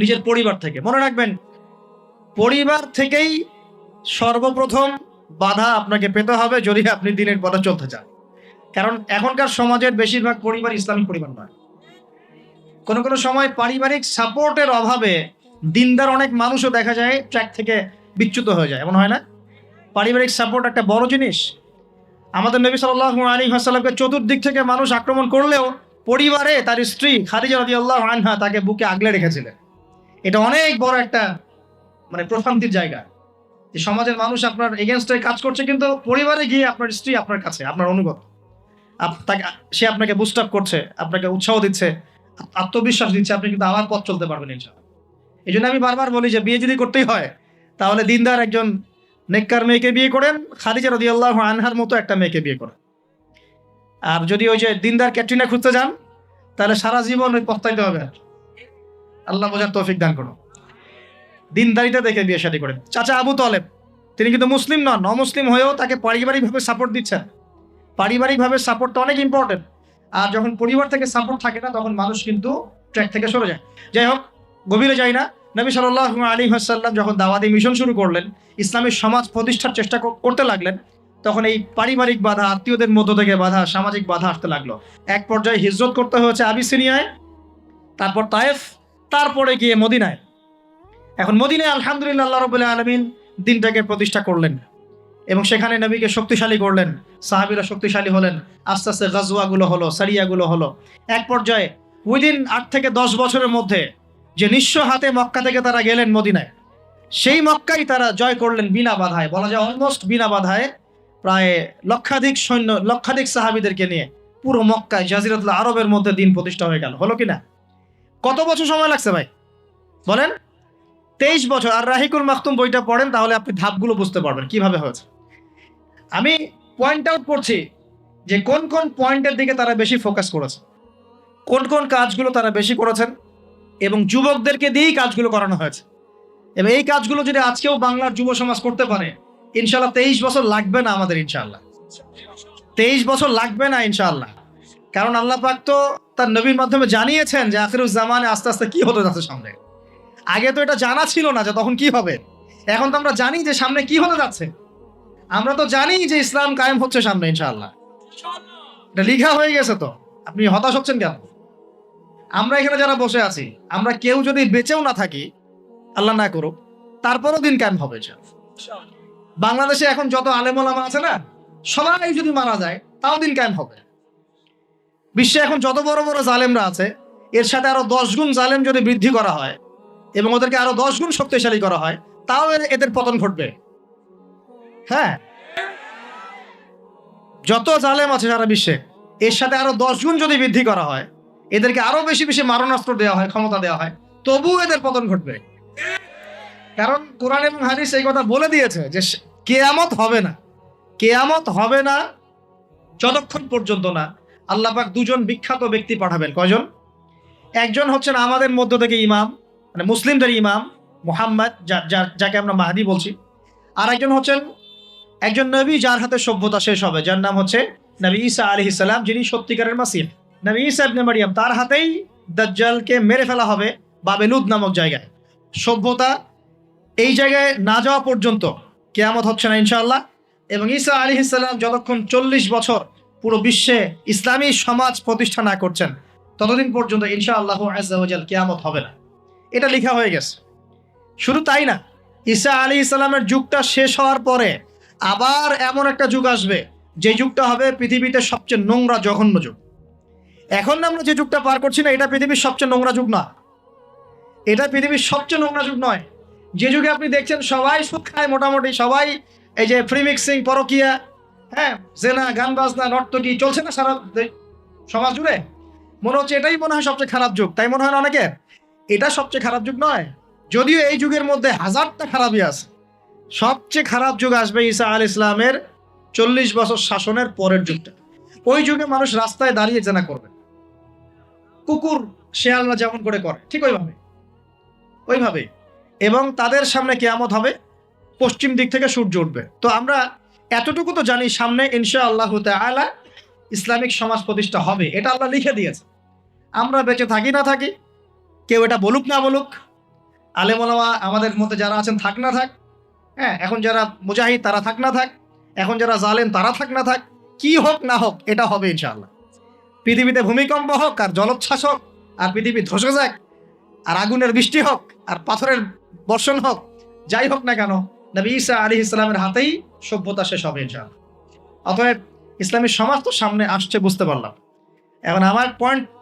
নিজের পরিবার থেকে। মনে রাখবেন, পরিবার থেকেই সর্বপ্রথম বাধা আপনাকে পেতে হবে যদি আপনি দ্বীনের পথে চলতে চান। কারণ এখনকার সমাজের বেশিরভাগ পরিবার ইসলামিক পরিবার নয়। কোনো কোনো সময় পারিবারিক সাপোর্টের অভাবে দিনদার অনেক মানুষও দেখা যায় ট্র্যাক থেকে বিচ্যুত হয়ে যায়। এমন হয় না? পারিবারিক সাপোর্ট একটা বড় জিনিস। আমাদের নবী সাল্লাল্লাহু আলাইহি ওয়াসাল্লামকে চতুর্দিক থেকে মানুষ আক্রমণ করলেও পরিবারে তার স্ত্রী খাদিজা রাদিয়াল্লাহু আনহা তাকে বুকে আগলে রেখেছিলেন। এটা অনেক বড় একটা মানে প্রশান্তির জায়গা, যে সমাজের মানুষ আপনার এগেনস্টে কাজ করছে, কিন্তু পরিবারে গিয়ে আপনার স্ত্রী আপনার কাছে, আপনার অনুগত, সে আপনাকে বুস্ট আপ করছে, আপনাকে উৎসাহ দিচ্ছে, আত্মবিশ্বাস দিচ্ছে, আপনি কিন্তু আবার পথ চলতে পারবেন ইনশাআল্লাহ। এই জন্য আমি বারবার বলি যে বিয়ে যদি করতেই হয়, তাহলে দিনদার একজন নেককার মেয়েকে বিয়ে করেন, খাদিজা রাদিয়াল্লাহু আনহার মতো একটা মেয়েকে বিয়ে করেন। আর যদি ওই যে দিনদার ক্যাটরিনা খুঁজতে যান, তাহলে সারা জীবন ওই পস্তাইতে হবে। আল্লাহ বোঝার তৌফিক দান করুন। দিনদারিতা দেখে বিয়ে শাদী করেন। চাচা আবু তালেব, তিনি কিন্তু মুসলিম নন, অমুসলিম হয়েও তাকে পারিবারিকভাবে সাপোর্ট দিচ্ছেন। পারিবারিকভাবে সাপোর্টটা অনেক ইম্পর্টেন্ট। আর যখন পরিবার থেকে সাপোর্ট থাকে না, তখন মানুষ কিন্তু ট্র্যাক থেকে সরে যায়। যাই হোক, গভীরে যাই না। নবী সাল্লাল্লাহু আলাইহি ওয়াসাল্লাম যখন দাওয়াতি মিশন শুরু করলেন, ইসলামী সমাজ প্রতিষ্ঠার চেষ্টা করতে লাগলেন, তখন এই পারিবারিক বাধা, আত্মীয়দের মধ্য থেকে বাধা, সামাজিক বাধা আসতে লাগলো। এক পর্যায়ে হিজরত করতে হয়েছে আবিসিনিয়ায়, তারপর তায়েফ, তারপরে গিয়ে মদিনায়। এখন মদিনায় আলহামদুলিল্লাহ আল্লাহ রাব্বুল আলামিন দিনটাকে প্রতিষ্ঠা করলেন এবং সেখানে নবীকে শক্তিশালী করলেন। সাহাবীরা শক্তিশালী হলেন, আস্তে আস্তে গাজওয়াগুলো হলো, সারিয়াগুলো হলো। এক পর্যায়ে উইদিন 8 থেকে 10 বছরের মধ্যে যে নিঃস্ব হাতে মক্কা থেকে তারা গেলেন মদিনায়, সেই মক্কাই তারা জয় করলেন বিনা বাধায়। বলা যায় অলমোস্ট বিনা বাধায়, প্রায় লক্ষাধিক সৈন্য, লক্ষাধিক সাহাবীদেরকে নিয়ে পুরো মক্কায়, জাজিরাতুল আরবের মধ্যে দিন প্রতিষ্ঠা হয়ে গেল। হলো কিনা? কত বছর সময় লাগছে ভাই বলেন? 23 বছর। আর রাহিকুল মাখতুম বইটা পড়েন, তাহলে আপনি ধাপগুলো বুঝতে পারবেন কিভাবে হয়েছে। আমি পয়েন্ট আউট করছি যে কোন কোন পয়েন্টের দিকে তারা বেশি ফোকাস করেছে, কোন কোন কাজগুলো তারা বেশি করেছেন, এবং যুবকদেরকে দিয়েই কাজগুলো করানো হয়েছে। এবং এই কাজগুলো যদি আজকেও বাংলার যুব সমাজ করতে পারে, ইনশাআল্লাহ 23 বছর লাগবে না আমাদের, ইনশাআল্লাহ 23 বছর লাগবে না ইনশাআল্লাহ। কারণ আল্লাহ পাক তো তার নবীর মাধ্যমে জানিয়েছেন যে আখিরুজ জামানে আস্তে আস্তে কি হতে যাচ্ছে সামনে। আগে তো এটা জানা ছিল না যে তখন কি হবে। এখন তো আমরা জানি যে সামনে কি হতে যাচ্ছে। আমরা তো জানি যে ইসলাম কায়েম হচ্ছে সামনে ইনশাআল্লাহ, এটা লিখা হয়ে গেছে। তো আপনি হতাশ হচ্ছেন কেন? আমরা এখানে যারা বসে আছি, আমরা কেউ যদি বেঁচেও না থাকি, আল্লাহ না করুক, তারপরও দিন কায়েম হবে। বাংলাদেশে এখন যত আলেম ওলামা আছে না, সবাই যদি মারা যায়, তাও দিন কায়েম হবে। বিশ্বে এখন যত বড় বড় জালেমরা আছে, এর সাথে আরো 10 গুণ জালেম যদি বৃদ্ধি করা হয় এবং ওদেরকে আরো 10 গুণ শক্তিশালী করা হয়, তাও এদের পতন ঘটবে। হ্যাঁ, যত জালেম আছে সারা বিশ্বে, এর সাথে আরো 10 গুণ যদি বৃদ্ধি করা হয়, এদেরকে আরো বেশি বেশি মারণাস্ত্র দেওয়া হয়, ক্ষমতা দেওয়া হয়, তবু এদের পতন ঘটবে। কারণ কোরআন এবং হাদিস এই কথা বলে দিয়েছে যে কিয়ামত হবে না। কিয়ামত হবে না যতক্ষণ পর্যন্ত না আল্লাহ পাক দুজন বিখ্যাত ব্যক্তি পাঠাবেন। কয়জন? একজন হচ্ছেন আমাদের মধ্য থেকে ইমাম, মানে মুসলিমদের ইমাম মুহাম্মদ, যাকে আমরা মাহদি বলছি। আর একজন হচ্ছেন একজন নবী, যার হাতে সভ্যতা শেষ হবে, যার নাম হচ্ছে নবী ঈসা আলাইহিস সালাম, যিনি সত্যিকারের মাসিহ। নবী ঈসা ইবনে মারইয়াম, তার হাতেই দাজ্জালকে মেরে ফেলা হবে বাবেলুদ নামক জায়গায়। সভ্যতা এই জায়গায় না যাওয়া পর্যন্ত কিয়ামত হচ্ছে না ইনশাআল্লাহ। এবং ঈসা আলাইহিস সালাম যতক্ষণ 40 বছর পুরো বিশ্বে ইসলামী সমাজ প্রতিষ্ঠা না করছেন, ততদিন পর্যন্ত ইনশাআল্লাহু আযজা ওয়া জাল কিয়ামত হবে না। এটা লেখা হয়ে গেছে। শুধু তাই না, ঈসা আলাইহিস সালামের যুগটা শেষ হওয়ার পরে আবার এমন একটা যুগ আসবে, যে যুগটা হবে পৃথিবীতে সবচেয়ে নোংরা জঘন্য যুগ। এখন আমরা যে যুগটা পার করছি না, এটা পৃথিবীর সবচেয়ে নোংরা যুগ না। এটা পৃথিবীর সবচেয়ে নোংরা যুগ নয়। যে যুগে আপনি দেখছেন সবাই সুদ খায়, মোটামুটি সবাই এই যে ফ্রি মিক্সিং, পরকিয়া, হ্যাঁ, জেনা, গান বাজনা, নর্তকী চলছে না সারা সমাজ জুড়ে, মনে হচ্ছে এটাই মনে হয় সবচেয়ে খারাপ যুগ, তাই মনে হয় না অনেকের? এটা সবচেয়ে খারাপ যুগ নয়, যদিও এই যুগের মধ্যে হাজারটা খারাপই আছে। সবচেয়ে খারাপ যুগ আসবে ঈসা আলাইহিস সালামের 40 বছর শাসনের পরের যুগটা। ওই যুগে মানুষ রাস্তায় দাঁড়িয়ে জেনা করবে, কুকুর শেয়ালরা যেমন করে ঠিক ওইভাবে। এবং তাদের সামনে কিয়ামত হবে, পশ্চিম দিক থেকে সূর্য উঠবে। তো আমরা এতটুকু তো জানি, সামনে ইনশাআল্লাহু তাআলা ইসলামিক সমাজ প্রতিষ্ঠা হবে, এটা আল্লাহ লিখে দিয়েছে। আমরা বেঁচে থাকি না থাকি, কেউ এটা বলুক না বলুক, আলেম ওলামা আমাদের মধ্যে যারা আছেন থাক না থাক, হ্যাঁ, এখন যারা মুজাহিদ তারা থাক না থাক, এখন যারা জালেম তারা থাক না থাক, কি হোক না হোক এটা হবে ইনশাআল্লাহ। পৃথিবীতে ভূমিকম্প হোক, আর জলোচ্ছ্বাস হোক, আর পৃথিবী ধসে যাক, আর আগুনের বৃষ্টি হোক, আর পাথরের বর্ষণ হোক, যাই হোক না কেন, নবী ঈসা আলাইহিস সালামের হাতেই সভ্যতা শেষ হবে ইনশাআল্লাহ। অতএব ইসলামী সমাজ তো সামনে আসছে, বুঝতে পারলাম। এখন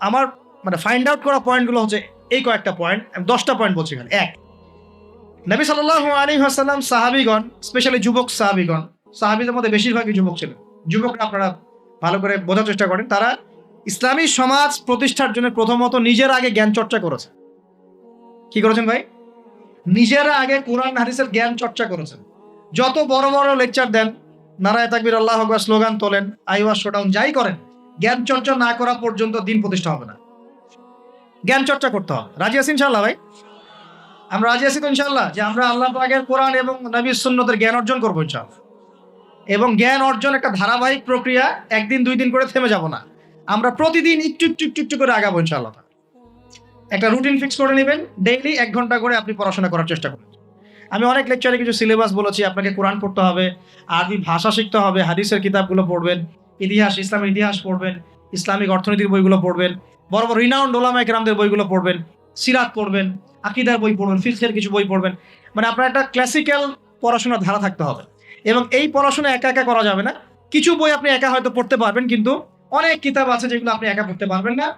আমার মানে ফাইন্ড আউট করা পয়েন্টগুলো হচ্ছে এই কয়েকটা পয়েন্ট, আমি 10টা পয়েন্ট বলছি এখানে। এক, নবী সাল্লাল্লাহু আলাইহি ওয়াসাল্লাম সাহাবীগণ, স্পেশালি যুবক সাহাবীগণ, সাহাবীদের মধ্যে বেশিরভাগই যুবক ছিলেন। যুবকরা আপনারা ভালো করে বোঝার চেষ্টা করেন, তারা ইসলামী সমাজ প্রতিষ্ঠার জন্য প্রথমত নিজের আগে জ্ঞান চর্চা করেছে। কি করেছেন ভাই? নিজেরা আগে কোরআন হাদিসের জ্ঞান চর্চা করেছেন। যত বড় বড় লেকচার দেন, নারায়ে তাকবীর, আল্লাহু আকবার স্লোগান তোলেন, আইওয়াজ শোডাউন, যাই করেন, জ্ঞান চর্চা না করা পর্যন্ত দিন প্রতিষ্ঠা হবে না। জ্ঞান চর্চা করতে হবে। রাজি আছি ইনশাআল্লাহ ভাই? আমরা রাজি আছি তো ইনশাআল্লাহ, যে আমরা আল্লাহ পাকের কোরআন এবং নবীর সুন্নতের জ্ঞান অর্জন করবো ইনশাআল্লাহ। এবং জ্ঞান অর্জন একটা ধারাবাহিক প্রক্রিয়া, একদিন 2 দিন করে থেমে যাব না। আমরা প্রতিদিন একটু করে আগাবো ইনশাআল্লাহ। একটা রুটিন ফিক্স করে নেবেন, ডেইলি 1 ঘন্টা করে আপনি পড়াশোনা করার চেষ্টা করবেন। আমি অনেক লেকচারে কিছু সিলেবাস বলেছি, আপনাকে কোরআন পড়তে হবে, আরবি ভাষা শিখতে হবে, হাদিসের কিতাবগুলো পড়বেন, ইতিহাস, ইসলামের ইতিহাস পড়বেন, ইসলামিক অর্থনীতির বইগুলো পড়বেন, বড় বড় রিনাউন্ড ওলামায়ে কেরামদের বইগুলো পড়বেন, সিরাত পড়বেন, আকীদার বই পড়বেন, ফিকহের কিছু বই পড়বেন। মানে আপনার একটা ক্লাসিক্যাল পড়াশোনার ধারা থাকতে হবে। এবং এই পড়াশোনা একা একা করা যাবে না। কিছু বই আপনি একা হয়তো পড়তে পারবেন, কিন্তু অনেক কিতাব আছে যেগুলো আপনি একা পড়তে পারবেন না।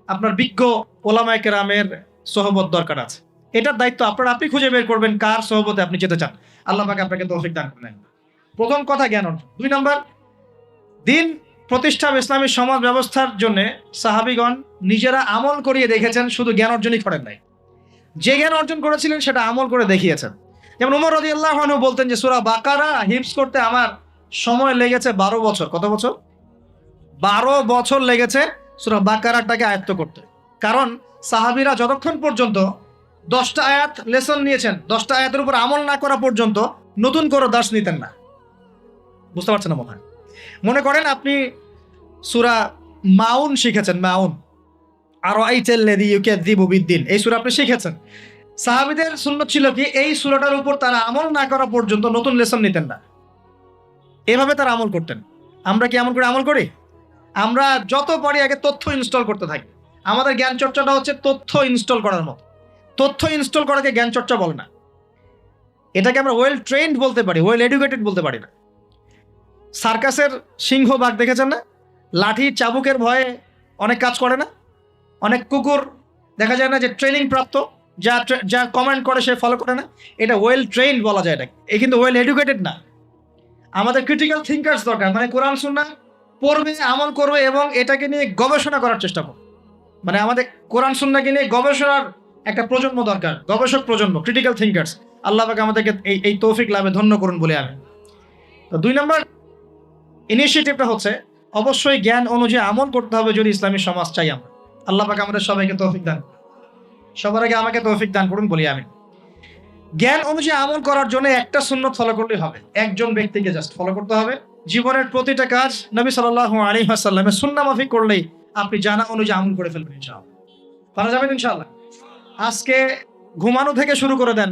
আপনার বিজ্ঞ ওলামায়ে কেরামের সোহবত দরকার আছে। এটার দায়িত্ব আপনি খুঁজে বের করবেন কার সোহবতে আপনি যেতে চান। আল্লাহ পাক আপনাকে তৌফিক দান করেন। প্রথম কথা জ্ঞান অর্জন। 2 নম্বর, দিন প্রতিষ্ঠা ইসলামী সমাজ ব্যবস্থার জন্য সাহাবীগণ নিজেরা আমল করিয়ে দেখেছেন, শুধু জ্ঞান অর্জনই করেন নাই। যে জ্ঞান অর্জন করেছিলেন সেটা আমল করে দেখিয়েছেন। যেমন ওমর রাদিয়াল্লাহু আনহু বলতেন যে সূরা বাকারা হিফজ করতে আমার সময় লেগেছে 12 বছর। কত বছর? 12 বছর লেগেছে সূরা বাকারাটাকে আয়ত্ত করতে। কারণ সাহাবীরা যতক্ষণ পর্যন্ত 10টা আয়াত লেসন নিয়েছেন, 10টা আয়াতের উপর আমল না করা পর্যন্ত নতুন করে দার্স নিতেন না। বুঝতে পারছেন না? মনে করেন আপনি সূরা মাউন শিখেছেন, মাউন, আর আইতাল্লাযী ইউকাযযিবু বিদ্দিন, এই সূরা আপনি শিখেছেন। সাহাবীদের সুন্নাত ছিল কি, এই সূরাটার উপর তারা আমল না করা পর্যন্ত নতুন লেসন নিতেন না। এভাবে তারা আমল করতেন। আমরা কি এমন করে আমল করি? আমরা যত পারি আগে তথ্য ইনস্টল করতে থাকি। আমাদের জ্ঞান চর্চাটা হচ্ছে তথ্য ইনস্টল করার মতো। তথ্য ইনস্টল করাকে জ্ঞান চর্চা বলে না। এটাকে আমরা ওয়েল ট্রেন্ড বলতে পারি, ওয়েল এডুকেটেড বলতে পারি না। সার্কাসের সিংহ বাঘ দেখেছেন না? লাঠি চাবুকের ভয়ে অনেক কাজ করে না, অনেক কুকুর দেখা যায় না যে ট্রেনিং প্রাপ্ত, যা যা কমান্ড করে সে ফলো করে না, এটা ওয়েল ট্রেইনড বলা যায় এটাকে, এ কিন্তু ওয়েল এডুকেটেড না। আমাদের ক্রিটিক্যাল থিঙ্কার্স দরকার, মানে কোরআন সুন্নাহ পড়বে, আমল করবে এবং এটাকে নিয়ে গবেষণা করার চেষ্টা করবে। মানে আমাদের কোরআন সুন্নাহকে নিয়ে গবেষণার একটা প্রজন্ম দরকার, গবেষক প্রজন্ম, ক্রিটিক্যাল থিঙ্কার্স। আল্লাহ পাক আমাদেরকে এই তৌফিক লাভে ধন্য করুন বলে আমি। তো 2 নম্বর ইনিশিয়েটিভটা হচ্ছে অবশ্যই জ্ঞান অনুযায়ী আমল করতে হবে যদি ইসলামী সমাজ চাই আমরা। আল্লাহ পাক আমাদের সবাইকে তৌফিক দান, সবার আগে আমাকে তৌফিক দান করুন বলি আমি। জ্ঞান অনুযায়ী আমল করার জন্য একটা সুন্নত ফলো করলেই হবে, একজন ব্যক্তিকে জাস্ট ফলো করতে হবে। জীবনের প্রতিটা কাজ নবী সাল্লাল্লাহু আলাইহি ওয়াসাল্লামের সুন্নাহ মাফিক করলেই আপনি জানা অনুযায়ী আমল করে ফেলবেন ইনশাআল্লাহ। পারা যাবেন ইনশাআল্লাহ। আজকে ঘুমানো থেকে শুরু করে দেন,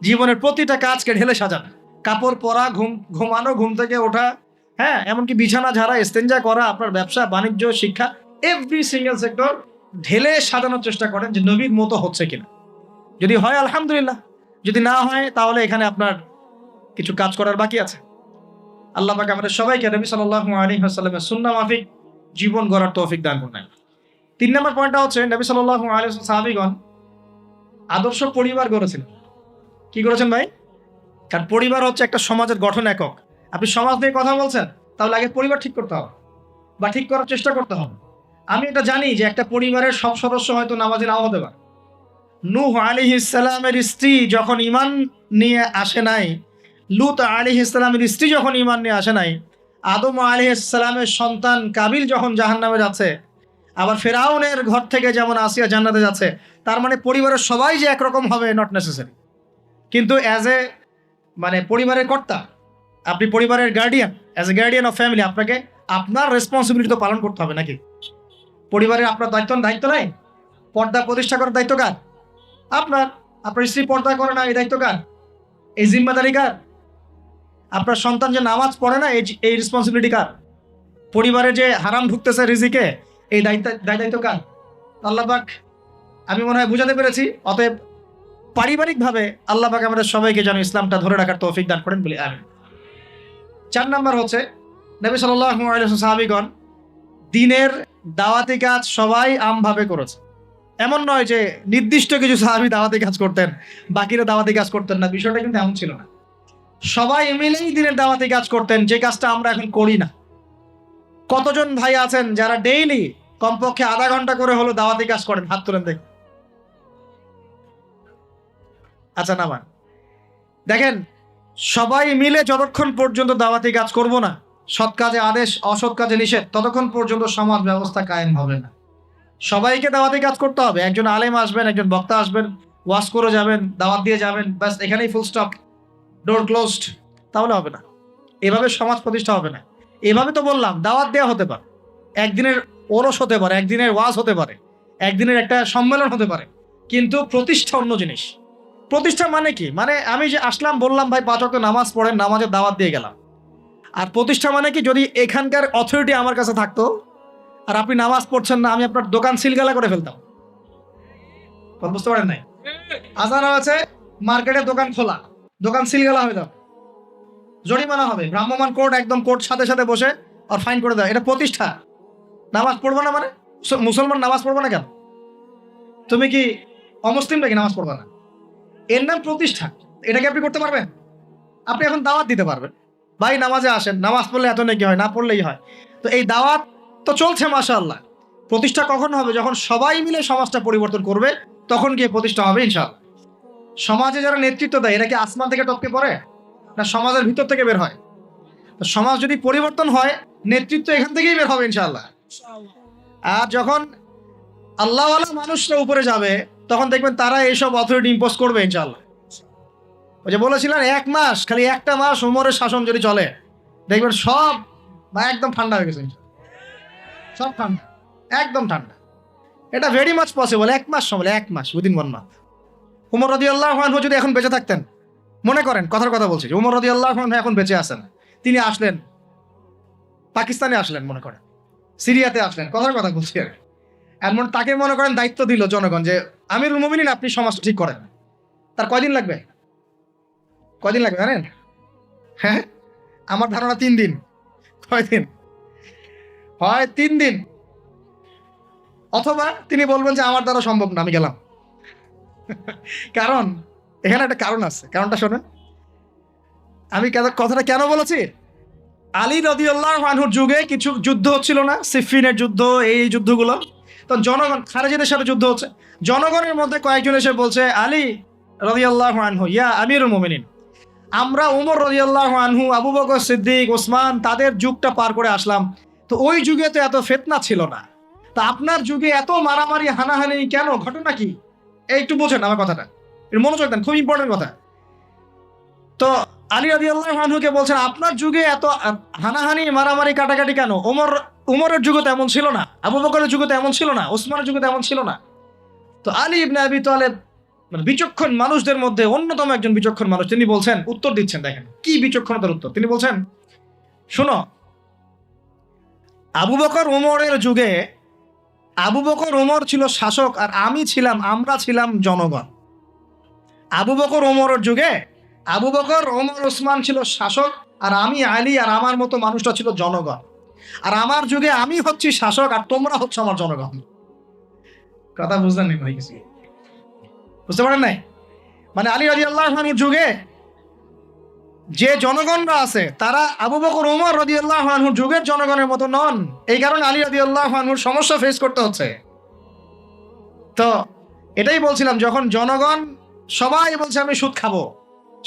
জীবনের প্রতিটা কাজকে ঢেলে সাজান। কাপড় পরা, ঘুমানো, ঘুম থেকে ওঠা, হ্যাঁ, এমনকি বিছানা ঝাড়া, ইস্তেঞ্জা করা, আপনার ব্যবসা বাণিজ্য, শিক্ষা, এভরি সিঙ্গেল সেক্টর ঢেলে সাজানোর চেষ্টা করেন যে নবীর মতো হচ্ছে কিনা। যদি হয় আলহামদুলিল্লাহ, যদি না হয় তাহলে এখানে আপনার কিছু কাজ করার বাকি আছে। আল্লাহ পাক আমাদের সবাইকে নবী সাল্লাল্লাহু আলাইহি ওয়াসাল্লামের সুন্নাহ মাফিক জীবন গড়ার তৌফিক দান করুন। 3 নম্বর পয়েন্টটা হচ্ছে নবী সাল্লাল্লাহু আলাইহি ওয়াসাল্লাম সাহাবীগণ আদর্শ পরিবার গড়েছিলেন। কি করেছেন ভাই? কারণ পরিবার হচ্ছে একটা সমাজের গঠন একক। আপনি সমাজ নিয়ে কথা বলছেন, তাহলে আগে পরিবার ঠিক করতে হবে বা ঠিক করার চেষ্টা করতে হবে। আমি এটা জানি যে একটা পরিবারের সব সদস্য হয়তো নামাজি নাও হতে পারে। নূহ আলাইহিস সালামের স্ত্রী যখন ঈমান নিয়ে আসে নাই, লূত আলাইহিস সালামের স্ত্রী যখন ঈমান নিয়ে আসে নাই, আদম আলাইহিস সালামের সন্তান কাবিল যখন জাহান্নামে যাচ্ছে, আবার ফেরাউনের ঘর থেকে যেমন আসিয়া জান্নাতে যাচ্ছে, তার মানে পরিবারের সবাই যে একরকম হবে নট নেসেসারি। কিন্তু অ্যাজ এ মানে পরিবারের কর্তা, আপনি পরিবারের guardian, as a guardian of family, আপনাকে আপনার রেসপন্সিবিলিটি তো পালন করতে হবে নাকি? পরিবারের আপনার দায়িত্ব নাই? পর্দা প্রতিষ্ঠা করার দায়িত্ব কার? আপনার। আপনার স্ত্রী পর্দা করে না, এই দায়িত্ব কার? এই জিম্মাদারি কার? আপনার সন্তান যে নামাজ পড়ে না, এই রেসপন্সিবিলিটি কার? পরিবারে যে হারাম ঢুকতেছে রিজিকে, এই দায়িত্ব কার? আল্লাহ পাক, আমি মনে হয় বুঝাতে পেরেছি। অতএব পারিবারিকভাবে আল্লাহ পাক আমাদের সবাইকে যেন ইসলামটা ধরে রাখার তৌফিক দান করেন বলি আমিন। 4 নম্বর হচ্ছে নবী সাল্লাল্লাহু আলাইহি ওয়াসাল্লাম সাহাবীগণ দ্বীনের দাওয়াতি কাজ সবাই আমভাবে করেছে। এমন নয় যে নির্দিষ্ট কিছু সাহাবী দাওয়াতি কাজ করতেন, বাকিরা দাওয়াতি কাজ করতেন না, বিষয়টা কিন্তু এমন ছিল না। সবাই মিলেই দ্বীনের দাওয়াতি কাজ করতেন, যে কাজটা আমরা এখন করি না। কতজন ভাই আছেন যারা ডেইলি কমপক্ষে আধা ঘন্টা করে হলো দাওয়াতি কাজ করেন? হাত তুলেন দেখি। আচ্ছা নামান। দেখেন, সবাই মিলে যতক্ষণ পর্যন্ত দাওয়াতি কাজ করব না, সৎ কাজে আদেশ, অসৎ কাজে নিষেধ, ততক্ষণ পর্যন্ত সমাজ ব্যবস্থা কায়েম হবে না। সবাইকে দাওয়াতি কাজ করতে হবে। একজন আলেম আসবেন, একজন বক্তা আসবেন, ওয়াজ করে যাবেন, দাওয়াত দিয়ে যাবেন, ব্যাস এখানেই ফুল স্টপ, ডোর ক্লোজড, তাহলে হবে না। এভাবে সমাজ প্রতিষ্ঠা হবে না। এভাবে তো বললাম দাওয়াত দেওয়া হতে পারে, একদিনের ওরস হতে পারে, একদিনের ওয়াজ হতে পারে, একদিনের একটা সম্মেলন হতে পারে, কিন্তু প্রতিষ্ঠা অন্য জিনিস। প্রতিষ্ঠা মানে কি? মানে আমি যে আসলাম, বললাম ভাই 5 ওয়াক্ত নামাজ পড়েন, নামাজের দাওয়াত দিয়ে গেলাম। আর প্রতিষ্ঠা মানে কি? যদি এখানকার অথরিটি আমার কাছে থাকতো আর আপনি নামাজ পড়ছেন না, আমি আপনার দোকান সিলগালা করে ফেলতাম। বুঝতে পারেন নাই? আজান আছে, মার্কেটের দোকান খোলা, দোকান সিলগালা হয়ে যাবে, জরিমানা হবে, ভ্রাম্যমাণ কোর্ট, একদম কোর্ট সাথে সাথে বসে আর ফাইন করে দেয়। এটা প্রতিষ্ঠা। নামাজ পড়বো না মানে? মুসলমান নামাজ পড়বো না কেন? তুমি কি অমুসলিম নাকি নামাজ পড়বো না? এর নাম প্রতিষ্ঠা। এটাকে আপনি করতে পারবেন? আপনি এখন দাওয়াত দিতে পারবেন, ভাই নামাজে আসেন, নামাজ পড়লে এত নাকি হয়, না পড়লেই হয়। তো এই দাওয়াত তো চলছে মাশাআল্লাহ। প্রতিষ্ঠা কখন হবে? যখন সবাই মিলে সমাজটা পরিবর্তন করবে, তখন গিয়ে প্রতিষ্ঠা হবে ইনশাআল্লাহ। সমাজে যারা নেতৃত্ব দেয়, এরা কি আসমান থেকে টপকে পড়ে, না সমাজের ভিতর থেকে বের হয়? তো সমাজ যদি পরিবর্তন হয়, নেতৃত্ব এখান থেকেই বের হবে ইনশাআল্লাহ। আর যখন আল্লাহওয়ালা মানুষরা উপরে যাবে, তখন দেখবেন তারা এইসব অথরিটি ইম্পোজ করবে ইনশাআল্লাহ। ওই যে বলেছিলেন 1 মাস, খালি একটা মাস উমরের শাসন যদি চলে, দেখবেন সব একদম ঠান্ডা হয়ে গেছে, সব ঠান্ডা, একদম ঠান্ডা। এটা ভেরি মাচ পসিবল। 1 মাস সময়, 1 মাস, উইদিন 1 মান্থ। উমর রাদিয়াল্লাহু আনহু যদি এখন বেঁচে থাকতেন, মনে করেন কথার কথা বলছি, উমর রাদিয়াল্লাহু আনহু এখন বেঁচে আছেন, তিনি আসলেন পাকিস্তানে, আসলেন মনে করেন, সিরিয়াতে আসলেন, কথার কথা বলছি আর এমন, তাকে মনে করেন দায়িত্ব দিল জনগণ যে আমিরুল মুমিনিন, আপনি সমাজটা ঠিক করেন। তার কয়দিন লাগবে? কয়দিন লাগবে জানেন? হ্যাঁ, আমার ধারণা 3 দিন। কয়দিন হয়? 3 দিন। অথবা তিনি বলবেন যে আমার দ্বারা সম্ভব না, আমি গেলাম। কারণ এখানে একটা কারণ আছে, কারণটা শোনেন। আমি কথাটা কেন বলেছি, আলী রাদিয়াল্লাহু আনহুর যুগে কিছু যুদ্ধ হচ্ছিল না, সিফিনের যুদ্ধ, এই যুদ্ধগুলো। তো জনগণ, খারেজিদের সাথে যুদ্ধ হচ্ছে, জনগণের মধ্যে কয়েকজন এসে বলছে, আলী রাদিয়াল্লাহু আনহু ইয়া আমিরুল মুমিনিন, আমরা উমর রাদিয়াল্লাহু আনহু, আবু বকর সিদ্দিক, ওসমান, তাদের যুগটা পার করে আসলাম, তো ওই যুগে তো এত ফিতনা ছিল না, তা আপনার যুগে এত মারামারি হানাহানি কেন, ঘটনা কি? এই একটু বোঝেন আমার কথাটা, মনোযোগ দেন, খুব ইম্পর্টেন্ট কথা। তো আলী রাদিয়াল্লাহু আনহুকে বলছেন, আপনার যুগে এত হানাহানি মারামারি কাটাকাটি কেন? উমরের যুগে তো এমন ছিল না, আবু বকরের যুগে তো এমন ছিল না, ওসমানের যুগে তো এমন ছিল না। তো আলী ইবনে আবি তালেব, মানে বিচক্ষণ মানুষদের মধ্যে অন্যতম একজন বিচক্ষণ মানুষ, তিনি বলছেন, উত্তর দিচ্ছেন, দেখেন কি বিচক্ষণতার উত্তর। তিনি বলছেন, শোনো, আবু বকর উমরের যুগে আবু বকর উমর ছিল শাসক, আর আমরা ছিলাম জনগণ। আবু বকর উমরের যুগে আবু বকর ওমর ওসমান ছিল শাসক, আর আমি আলী আর আমার মতো মানুষটা ছিল জনগণ। আর আমার যুগে আমি হচ্ছি শাসক, আর তোমরা হচ্ছে আমার জনগণ। কথা বুঝলেন নি ভাই? কিছু বুঝতে পারেন নাই? মানে আলী রাদিয়াল্লাহু আনহুর যুগে যে জনগণরা আছে, তারা আবু বকর ওমর রাদিয়াল্লাহু আনহুর যুগের জনগণের মতো নন। এই কারণে আলী রাদিয়াল্লাহু আনহুর সমস্যা ফেস করতে হচ্ছে। তো এটাই বলছিলাম, যখন জনগণ সবাই বলছে আমি সুদ খাবো,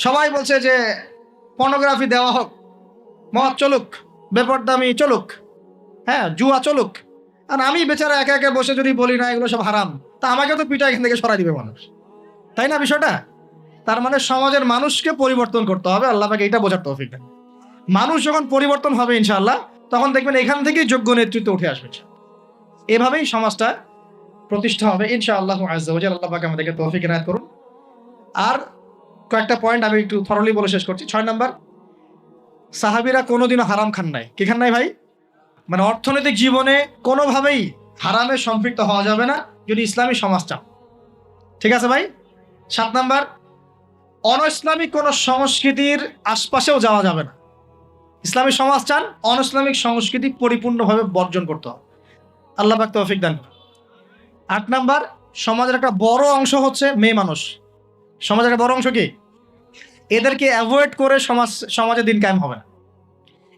সবাই বলছে যে পর্নোগ্রাফি দেওয়া হোক, মদ চলুক, বেপরদামি চলুক, হ্যাঁ জুয়া চলুক, আর আমি বেচারা একা একা বসে যদি বলি না এগুলো সব হারাম, তা আমাকে তো পিঠা এখান থেকে সরাই দিবে মানুষ, তাই না বিষয়টা? তার মানে সমাজের মানুষকে পরিবর্তন করতে হবে, আল্লাহ পাকে এটা বোঝার তৌফিক দেন। মানুষ যখন পরিবর্তন হবে ইনশাআল্লাহ, তখন দেখবেন এখান থেকেই যোগ্য নেতৃত্ব উঠে আসবে, এভাবেই সমাজটা প্রতিষ্ঠা হবে ইনশাআল্লাহ আযজা ওয়া জাল্লা। আল্লাহ পাক আমাদেরকে তৌফিক এনায়েত করুন। আর কয়েকটা পয়েন্ট আমি একটু থরলি বলে শেষ করছি। 6 নাম্বার, সাহাবীরা কোনোদিনও হারাম খান নাই। কি খান নাই ভাই? মানে অর্থনৈতিক জীবনে কোনোভাবেই হারামে সম্পৃক্ত হওয়া যাবে না যদি ইসলামী সমাজ চান। ঠিক আছে ভাই? 7 নাম্বার, অনইসলামিক কোনো সংস্কৃতির আশপাশেও যাওয়া যাবে না। ইসলামী সমাজ চান, অনইসলামিক সংস্কৃতি পরিপূর্ণভাবে বর্জন করতে হবে। আল্লাহ পাক তৌফিক দান। 8 নাম্বার, সমাজের একটা বড় অংশ হচ্ছে মেয়ে মানুষ। সমাজের একটা বড় অংশ কি? এদেরকে অ্যাভয়েড করে সমাজে দিন কায়েম হবে না।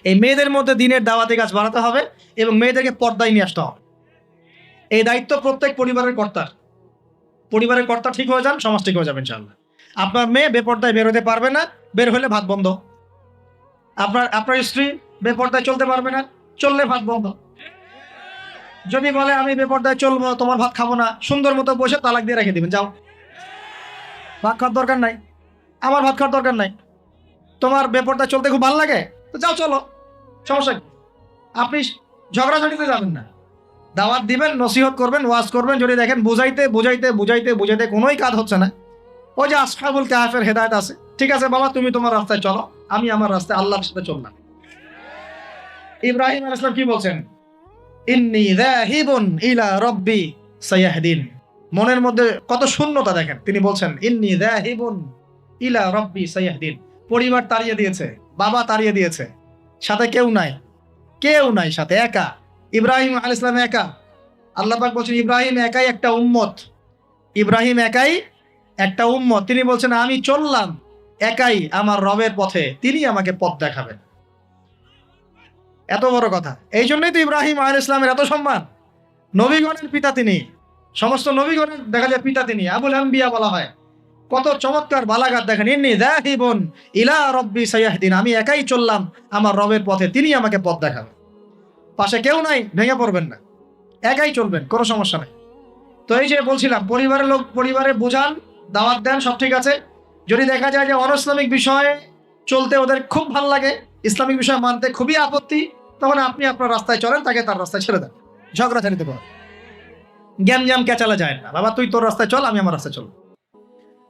এই মেয়েদের মধ্যে দিনের দাওয়াতি কাজ বাড়াতে হবে এবং মেয়েদেরকে পর্দায় নিয়ে আসতে হবে। এই দায়িত্ব প্রত্যেক পরিবারের কর্তার। পরিবারের কর্তা ঠিক হয়ে যান, সমাজ ঠিক হয়ে যাবে ইনশাআল্লাহ। আপনার মেয়ে বেপর্দায় বের হতে পারবে না, বের হলে ভাত বন্ধ। আপনার স্ত্রী বেপর্দায় চলতে পারবে না, চললে ভাত বন্ধ। যদি বলে আমি বেপর্দায় চলবো, তোমার ভাত খাবো না, সুন্দর মতো বসে তালাক দিয়ে রেখে দিবেন, যাও, ভাত খাওয়ার দরকার নাই, আমার ভাত খাওয়ার দরকার নাই। তোমার বেপর্দায় চলতে খুব ভালো লাগে, তো যাও, চলো, সমস্যা কি? আপনি ঝগড়াঝাটিতে যাবেন না, দাওয়াত দিবেন, নসিহত করবেন, ওয়াজ করবেন। যদি দেখেন বুঝাইতে বুঝাইতে বুঝাইতে বুঝাইতে কোনোই কাজ হচ্ছে না, ওই যে আসহাবুল কাহফের হেদায়েত আছে, ঠিক আছে বাবা তুমি তোমার রাস্তায় চলো, আমি আমার রাস্তায় আল্লাহর সাথে চললাম। ইব্রাহিম আলাইহিস সালাম কি বলছেন? ইন্নী যাহিবুন ইলা রাব্বি সায়াহদিন। মনের মধ্যে কত শূন্যতা দেখেন, তিনি বলছেন ইন্নী যাহিবুন ইলা রাব্বি সায়াহদিন। পরিবার তাড়িয়ে দিয়েছে, বাবা তাড়িয়ে দিয়েছে, সাথে কেউ নাই সাথে, একা। ইব্রাহিম আলাইহিস সালাম একা। আল্লাহ পাক বলছেন ইব্রাহিম একাই একটা উম্মত, ইব্রাহিম একাই একটা উম্মত। তিনি বলছেন আমি চললাম একাই আমার রবের পথে, তিনি আমাকে পথ দেখাবেন। এত বড় কথা। এই জন্যই তো ইব্রাহিম আলাইহিস সালামের এত সম্মান। নবীগণের পিতা তিনি, সমস্ত নবীগণের দেখা যায় পিতা তিনি, আবুল আম্বিয়া বলা হয়। কত চমৎকার বালাগাত দেখেন। ইন্নী যাহিবুন ইলা রাব্বি সায়াহদিন, আমি একাই চললাম আমার রবের পথে, তিনি আমাকে পথ দেখাবেন। পাশে কেউ নাই, ভেঙে পড়বেন না, একাই চলবেন, কোনো সমস্যা নাই। তো এই যে বলছিলাম, পরিবারের লোক পরিবারে বোঝান, দাওয়াত দেন, সব ঠিক আছে। যদি দেখা যায় যে অনইসলামিক বিষয়ে চলতে ওদের খুব ভালো লাগে, ইসলামিক বিষয় মানতে খুবই আপত্তি, তখন আপনি আপনার রাস্তায় চলেন, তাকে তার রাস্তায় ছেড়ে দেন, ঝগড়াঝাড়িতে করেন, জ্ঞান ক্যাচালা যায় না। বাবা তুই তোর রাস্তায় চল, আমি আমার রাস্তায় চল।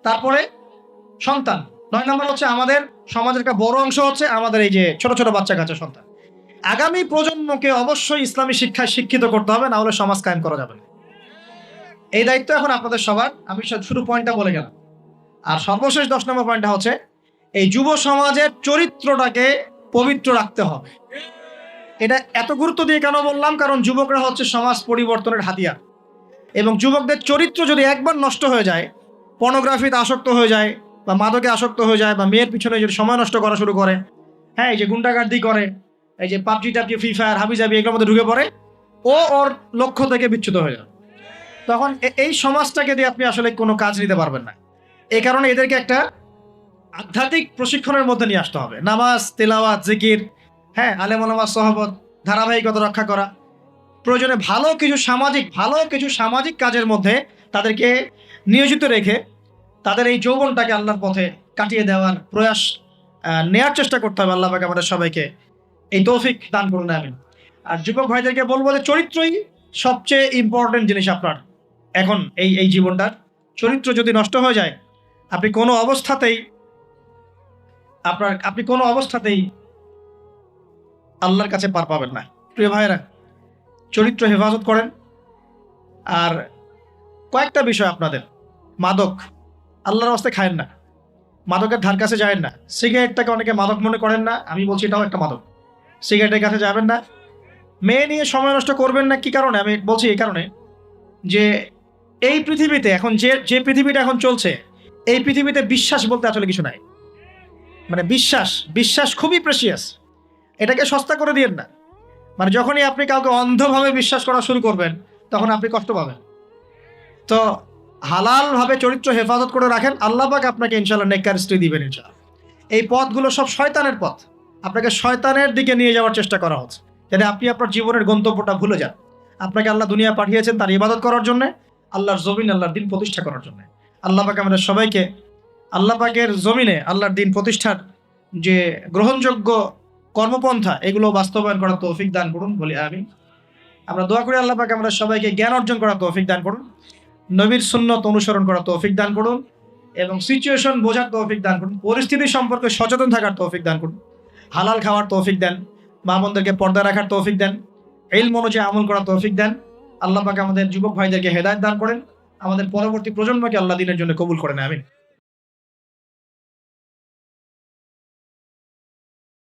তারপরে সন্তান। 9 নম্বর হচ্ছে আমাদের সমাজের একটা বড় অংশ হচ্ছে আমাদের এই যে ছোট ছোট বাচ্চা কাচ্চা সন্তান। আগামী প্রজন্মকে অবশ্যই ইসলামী শিক্ষায় শিক্ষিত করতে হবে, না হলে সমাজ কায়েম করা যাবে না। এই দায়িত্ব এখন আপনাদের সবার। আমি শুরু পয়েন্টটা বলে গেলাম। আর সর্বশেষ 10 নম্বর পয়েন্টটা হচ্ছে এই যুব সমাজের চরিত্রটাকে পবিত্র রাখতে হবে। এটা এত গুরুত্ব দিয়ে কেন বললাম? কারণ যুবকরা হচ্ছে সমাজ পরিবর্তনের হাতিয়ার। এবং যুবকদের চরিত্র যদি একবার নষ্ট হয়ে যায়, পর্নোগ্রাফিতে আসক্ত হয়ে যায় বা মাদকে আসক্ত হয়ে যায় বা মেয়ের পিছনে যদি সময় নষ্ট করা শুরু করে, হ্যাঁ, এই যে গুন্ডাগার্দি করে, এই যে পাবজি টাবজি ফ্রি ফায়ার হাবিজাবি এগুলোর মধ্যে ঢুকে পড়ে, ও ওর লক্ষ্য থেকে বিচ্যুত হয়ে যায়। তখন এই সমাজটাকে দিয়ে আপনি আসলে কোনো কাজ নিতে পারবেন না। এই কারণে এদেরকে একটা আধ্যাত্মিক প্রশিক্ষণের মধ্যে নিয়ে আসতে হবে। নামাজ, তেলাওয়াত, জিকির, হ্যাঁ, আলেম ওলামার সহবত, ধারাবাহিকতা রক্ষা করা, প্রয়োজনে ভালো কিছু সামাজিক কাজের মধ্যে তাদেরকে নিয়োজিত রেখে তাদের এই যৌবনটাকে আল্লাহর পথে কাটিয়ে দেওয়ার প্রয়াস নেয়ার চেষ্টা করতে হবে। আল্লাহ পাক আমাদের সবাইকে এই তৌফিক দান করুন, আমিন। আর যুবক ভাইদেরকে বলবো যে চরিত্রই সবচেয়ে ইম্পর্টেন্ট জিনিস আপনার এখন এই জীবনটার। চরিত্র যদি নষ্ট হয়ে যায়, আপনি কোনো অবস্থাতেই আল্লাহর কাছে পার পাবেন না। প্রিয় ভাইরা, চরিত্র হেফাজত করেন। আর কয়েকটা বিষয় আপনাদের, মাদক আল্লাহর রাস্তায় খায়েন না, মাদকের ধার কাছে যাবেন না। সিগারেটটাকে অনেকে মাদক মনে করেন না, আমি বলছি এটাও একটা মাদক। সিগারেটের কাছে যাবেন না। মেয়ে নিয়ে সময় নষ্ট করবেন না। কি কারণে আমি বলছি? এই কারণে যে এই পৃথিবীতে এখন যে পৃথিবীটা এখন চলছে, এই পৃথিবীতে বিশ্বাস বলতে আসলে কিছু নাই। মানে বিশ্বাস খুবই প্রেশিয়াস, এটাকে সস্তা করে দিয়েন না। মানে যখনই আপনি কাউকে অন্ধভাবে বিশ্বাস করা শুরু করবেন, তখন আপনি কষ্ট পাবেন। তো হালালভাবে চরিত্র হেফাজত করে রাখেন, আল্লাহ পাক আপনাকে ইনশাআল্লাহ নেককার স্ত্রী দিবেন ইনশাআল্লাহ। এই পথগুলো সব শয়তানের পথ, আপনাকে শয়তানের দিকে নিয়ে যাওয়ার চেষ্টা করা হচ্ছে, যাতে আপনি আপনার জীবনের গন্তব্যটা ভুলে যান। আপনাকে আল্লাহ দুনিয়া পাঠিয়েছেন তার ইবাদত করার জন্য, আল্লাহর জমিন আল্লাহর দিন প্রতিষ্ঠা করার জন্য। আল্লাহ পাক আমাদের সবাইকে আল্লাহ পাকের জমিনে আল্লাহর দিন প্রতিষ্ঠার যে গ্রহণযোগ্য কর্মপন্থা, এগুলো বাস্তবায়ন করার তৌফিক দান করুন, বলি আমিন। আমরা দোয়া করি আল্লাহ পাক আমরা সবাইকে জ্ঞান অর্জন করার তৌফিক দান করুন, নবীর সুন্নত অনুসরণ করার তৌফিক দান করুন, এবং সিচুয়েশন বোঝার তৌফিক দান করুন, পরিস্থিতি সম্পর্কে সচেতন থাকার তৌফিক দান করুন, হালাল খাওয়ার তৌফিক দেন, মা বোনদেরকে পর্দা রাখার তৌফিক দেন, ইলম অনুযায়ী আমল করার তৌফিক দেন। আল্লাহ পাক আমাদের যুবক ভাইদেরকে হেদায়েত দান করেন, আমাদের পরবর্তী প্রজন্মকে আল্লাহ দিনের জন্য কবুল করেন, আমিন।